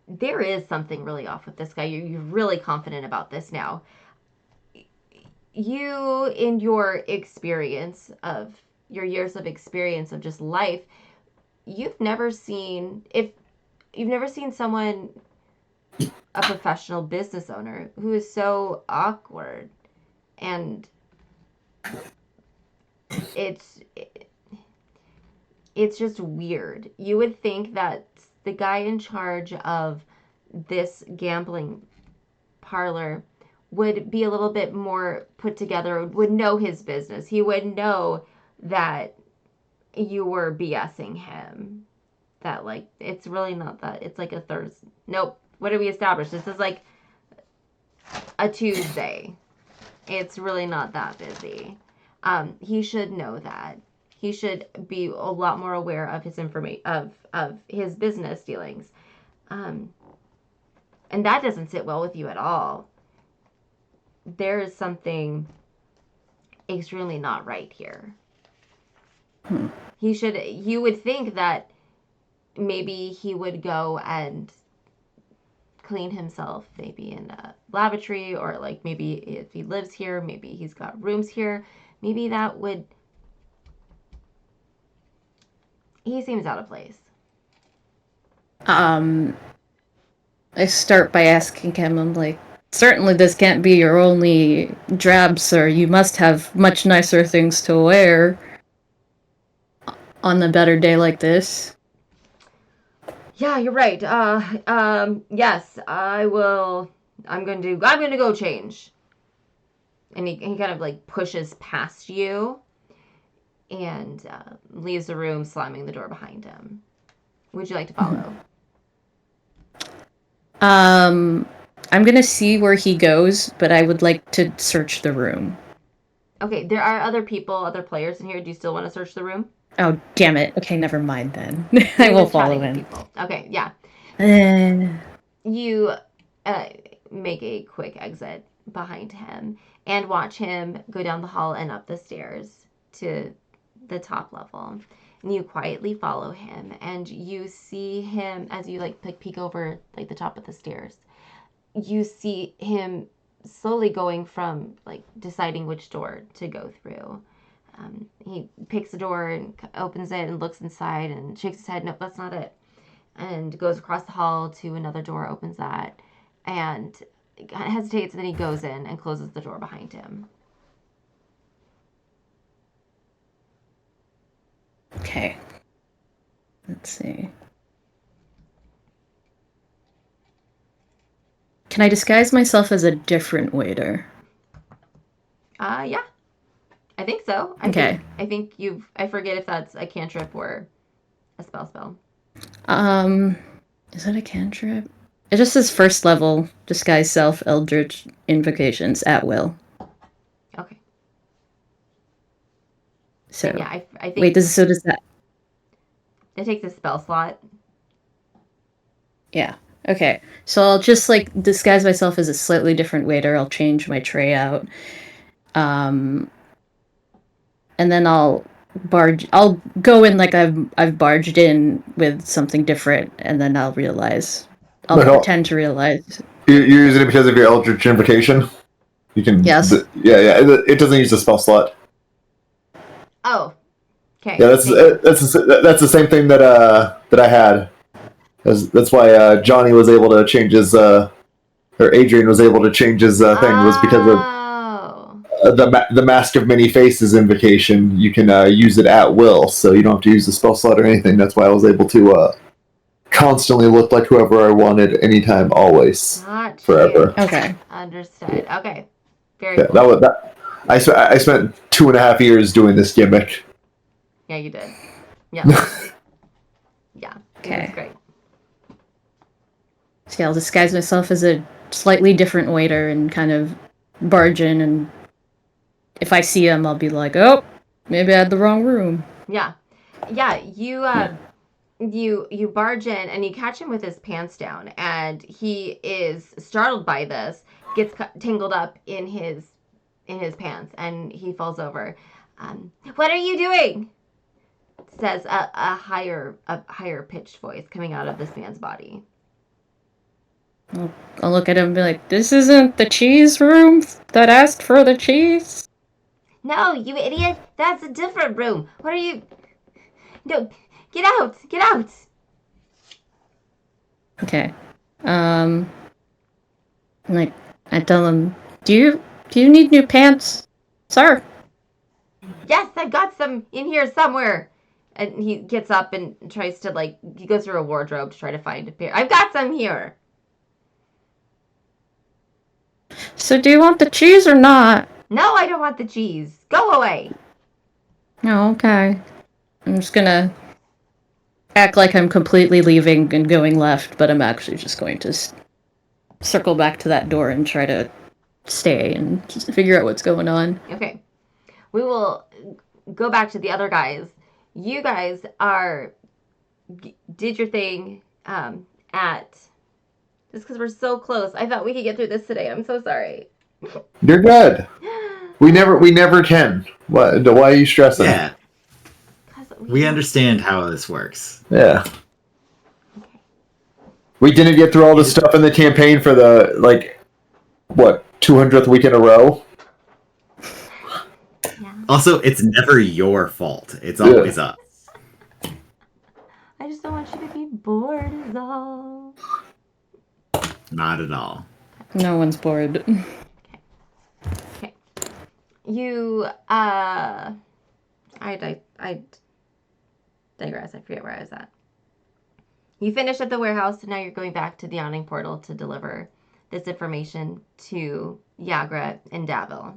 There is something really off with this guy. You're really confident about this now. You, in your experience of your years of experience of just life, you've never seen someone, a professional business owner, who is so awkward, and it's just weird. You would think that the guy in charge of this gambling parlor would be a little bit more put together, would know his business. He would know that you were BSing him. That, like, it's really not that. It's like a Thursday. Nope. What did we establish? This is like a Tuesday. It's really not that busy. He should know that. He should be a lot more aware of his information, of his business dealings. And that doesn't sit well with you at all. There is something extremely not right here. You would think that maybe he would go and clean himself, maybe in a lavatory, or like maybe if he lives here, maybe he's got rooms here. Maybe that would. He seems out of place. I start by asking him, I'm like, certainly this can't be your only drab, sir. You must have much nicer things to wear on a better day like this. Yeah, you're right. Yes, I will. I'm going to go change. And he kind of like pushes past you and leaves the room, slamming the door behind him. Would you like to follow? I'm gonna see where he goes, but I would like to search the room. Okay, there are other people, other players in here. Do you still want to search the room? Oh, damn it. Okay, never mind then. I will follow him. Okay, yeah. You make a quick exit behind him and watch him go down the hall and up the stairs to the top level. And you quietly follow him, and you see him as you like peek over like the top of the stairs. You see him slowly going from like deciding which door to go through. He picks the door and opens it and looks inside and shakes his head. Nope, that's not it. And goes across the hall to another door, opens that, and hesitates, and then he goes in and closes the door behind him. Okay. Let's see. Can I disguise myself as a different waiter? Yeah. I think so. Okay. I think I forget if that's a cantrip or a spell. Is that a cantrip? It just says first level, disguise self, eldritch invocations at will. Okay. So, yeah, I think wait, does that? it takes a spell slot. Yeah. Okay. So I'll just like disguise myself as a slightly different waiter. I'll change my tray out. And then I'll go in like I've barged in with something different, and then I'll pretend to realize. You're using it because of your Eldritch Invocation? You can... Yes. Yeah. It doesn't use the spell slot. Oh. Okay. Yeah, that's the same thing that I had. That's why Johnny was able to change his... or Adrian was able to change his thing, was because of the Mask of Many Faces invocation. You can use it at will, so you don't have to use the spell slot or anything. That's why I was able to constantly look like whoever I wanted, anytime, always, forever. Okay. Understood. Okay. Very cool. I spent 2.5 years doing this gimmick. Yeah, you did. Yeah. Yeah. Okay. That's great. So I'll disguise myself as a slightly different waiter and kind of barge in, and if I see him, I'll be like, "Oh, maybe I had the wrong room." Yeah. You barge in and you catch him with his pants down, and he is startled by this, gets tangled up in his pants, and he falls over. What are you doing? Says a higher pitched voice coming out of this man's body. I'll look at him and be like, "This isn't the cheese room that asked for the cheese." No, you idiot! That's a different room. What are you? No, get out! Get out! Okay. Like, I tell him, do you need new pants, sir? Yes, I've got some in here somewhere. And he gets up and tries to, he goes through a wardrobe to try to find a pair. I've got some here. So do you want the cheese or not? No, I don't want the cheese. Go away. Oh, okay. I'm just gonna act like I'm completely leaving and going left, but I'm actually just going to circle back to that door and try to stay and just figure out what's going on. Okay. We will go back to the other guys. You guys did your thing at... Just because we're so close. I thought we could get through this today. I'm so sorry. You're good. We never can. Why are you stressing? Yeah. We understand how this works. Yeah. Okay. We didn't get through all the stuff in the campaign for the 200th week in a row. Yeah. Also, it's never your fault. It's always us. I just don't want you to be bored is all. Not at all. No one's bored. Okay. You, I digress. I forget where I was at. You finished at the warehouse, and now you're going back to the awning portal to deliver this information to Yagra and Davil.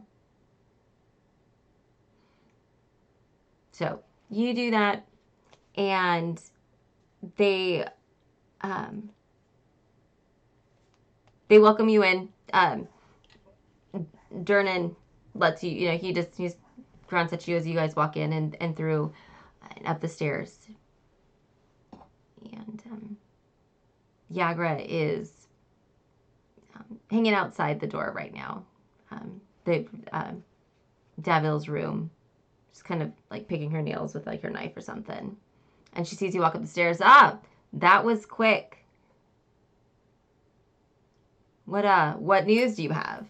So you do that, and they welcome you in. Durnan lets you, he grunts at you as you guys walk in and through and up the stairs. And Yagra is hanging outside the door right now. Davil's room, just kind of picking her nails with her knife or something. And she sees you walk up the stairs. That was quick. What news do you have?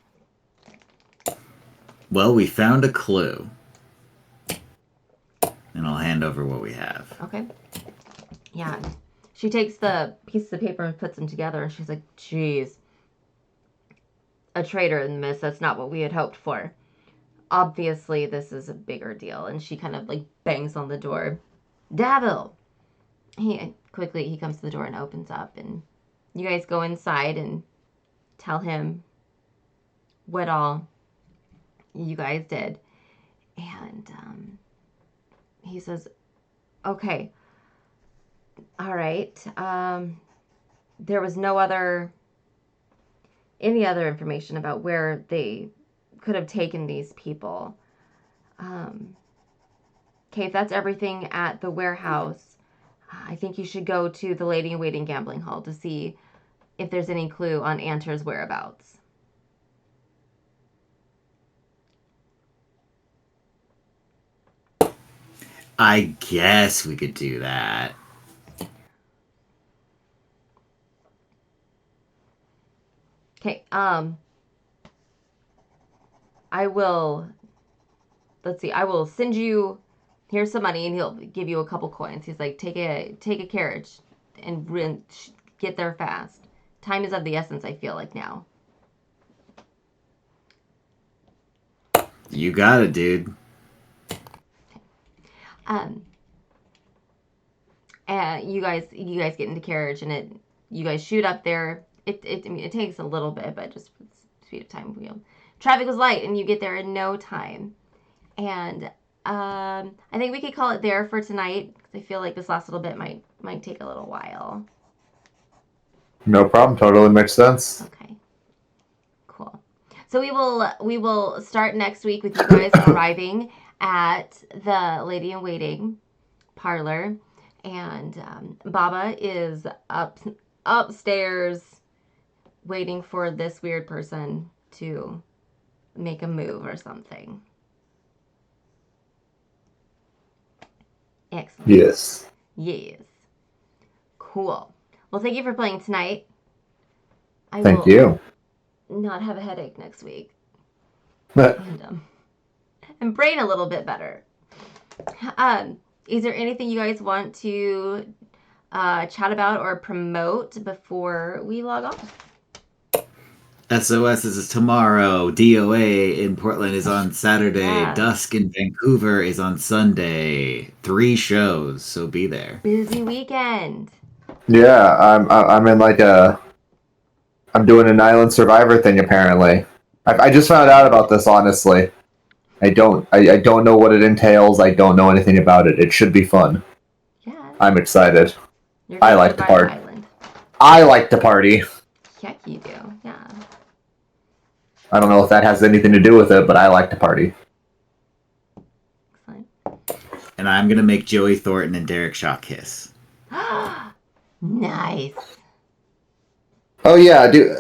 Well, we found a clue. And I'll hand over what we have. Okay. Yeah. She takes the pieces of paper and puts them together, and she's like, "Geez. A traitor in the mist. That's not what we had hoped for. Obviously, this is a bigger deal." And she kind of bangs on the door. Davil! He comes to the door and opens up, and you guys go inside and tell him what all you guys did. And he says, okay, all right. There was any other information about where they could have taken these people. Okay, if that's everything at the warehouse, I think you should go to the Lady in Waiting gambling hall to see if there's any clue on Anter's whereabouts. I guess we could do that. Okay, I will send you, here's some money, and he'll give you a couple coins. He's like, take a carriage and get there fast. Time is of the essence, I feel like now. You got it, dude. And you guys get into carriage, and you guys shoot up there. I mean, it takes a little bit, but just for the speed of time, traffic was light, and you get there in no time. And I think we could call it there for tonight, because I feel like this last little bit might take a little while. No problem. Totally makes sense. Okay. Cool. So we will start next week with you guys arriving at the Lady in Waiting parlor, and Baba is upstairs waiting for this weird person to make a move or something. Excellent. Yes. Yes. Cool. Well, thank you for playing tonight. Thank you. Not have a headache next week. But And brain a little bit better. Is there anything you guys want to chat about or promote before we log off? SOS is tomorrow. DOA in Portland is on Saturday. Yeah. Dusk in Vancouver is on Sunday. 3 shows, so be there. Busy weekend. yeah, I'm in I'm doing an Island Survivor thing apparently. I just found out about this honestly. I don't know what it entails. I don't know anything about it. It should be fun. Yeah. I'm excited. You're I gonna like to survive party. Island. I like to party. Heck, you do. Yeah. I don't know if that has anything to do with it, but I like to party. Excellent. And I'm going to make Joey Thornton and Derek Shaw kiss. Nice. Oh yeah, dude.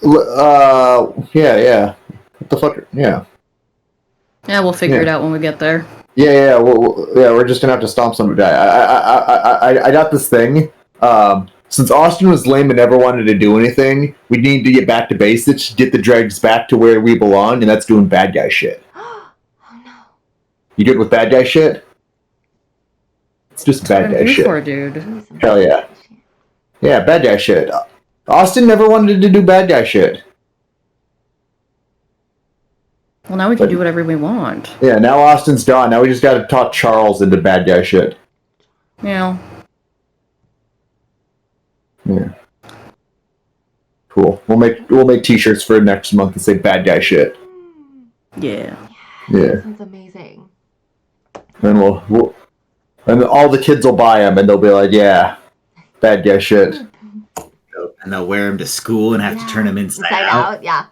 Yeah. What the fuck? Yeah. Yeah, we'll figure Yeah. it out when we get there. Yeah. We're just gonna have to stomp somebody. I got this thing. Since Austin was lame and never wanted to do anything, we need to get back to basics, get the dregs back to where we belong, and that's doing bad guy shit. Oh no. You good with bad guy shit? It's just bad What guy are you shit. for, dude? Hell yeah. Yeah, bad guy shit. Austin never wanted to do bad guy shit. Well, now we can do whatever we want. Yeah, now Austin's gone. Now we just gotta talk Charles into bad guy shit. Yeah. Yeah. Cool. We'll make t-shirts for next month that say bad guy shit. Yeah. Yeah. That sounds amazing. And we'll and all the kids will buy them and they'll be like, yeah, bad guy shit. And they'll wear him to school and have to turn him inside out. Yeah.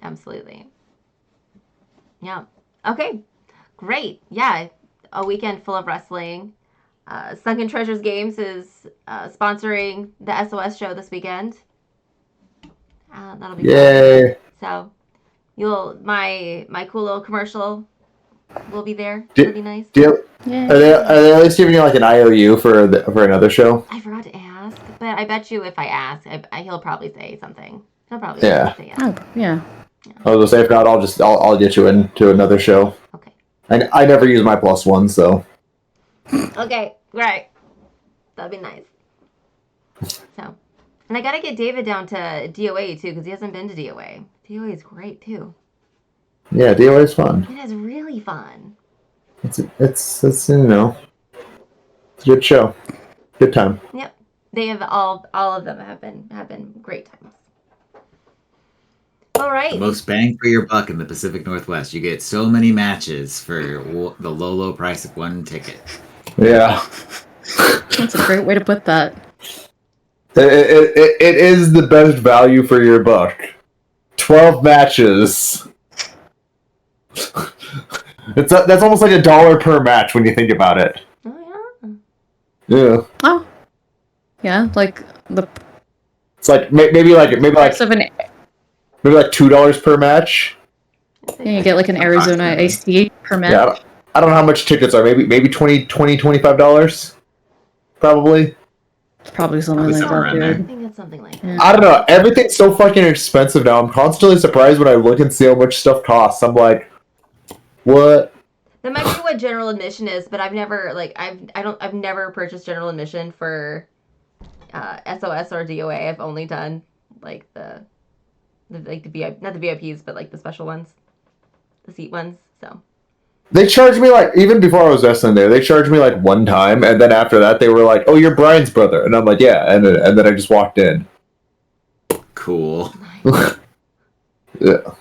Absolutely. Yeah. Okay. Great. Yeah. A weekend full of wrestling. Sunken Treasures Games is sponsoring the SOS show this weekend. That'll be Yay. fun. So my cool little commercial will be there. Do- It'll be nice. Yeah. Are they at least giving you like an IOU for another show? I forgot to ask, but I bet you if I ask, he'll probably say something. He'll probably Yeah. say Oh, yeah. I was gonna say if not, I'll get you into another show. Okay. And I never use my +1, so Okay, great. That'd be nice. So, and I gotta get David down to DOA too, because he hasn't been to DOA. DOA is great too. yeah, DOA is fun. It is really fun. It's it's a good show, good time. Yep, they have all of them have been great times. All right. The most bang for your buck in the Pacific Northwest. You get so many matches for the low price of one ticket. Yeah. That's a great way to put that. It is the best value for your buck. 12 matches. That's almost like $1 per match when you think about it. Oh yeah. Yeah. Oh, yeah, like the It's like maybe price of an. $2 per match. Yeah, you get like an Arizona iced tea per match. Yeah, I don't know how much tickets are. Maybe $25, probably. It's probably something Probably like somewhere that, around there. I dude. think it's something like Yeah. that. I don't know. Everything's so fucking expensive now. I'm constantly surprised when I look and see how much stuff costs. I'm like, what? That might be what general admission is, but I've never I've never purchased general admission for SOS or DOA. I've only done like the VIP, not the VIPs, but like the special ones, the seat ones. So They charged me like, even before I was wrestling there, they charged me like one time, and then after that they were like, "Oh, you're Brian's brother," and I'm like, "Yeah," and then I just walked in. Cool. Yeah.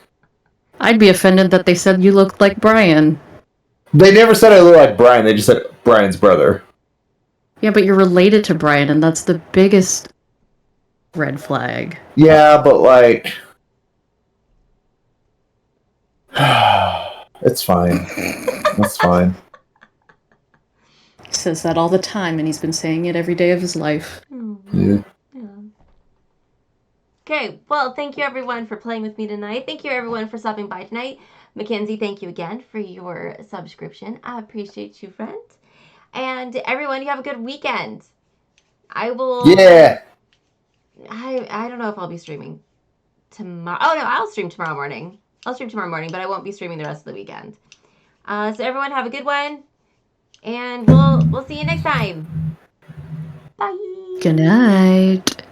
I'd be offended that they said you looked like Brian. They never said I look like Brian. They just said Brian's brother. Yeah, but you're related to Brian, and that's the biggest red flag. Yeah, but like, it's fine. It's fine. He says that all the time, and he's been saying it every day of his life. Yeah. Okay, well, thank you everyone for playing with me tonight. Thank you everyone for stopping by tonight. Mackenzie, thank you again for your subscription. I appreciate you, friend. And everyone, you have a good weekend. I will. Yeah. I don't know if I'll be streaming tomorrow. Oh no, I'll stream tomorrow morning. I'll stream tomorrow morning, but I won't be streaming the rest of the weekend. So everyone, have a good one, and we'll see you next time. Bye. Good night.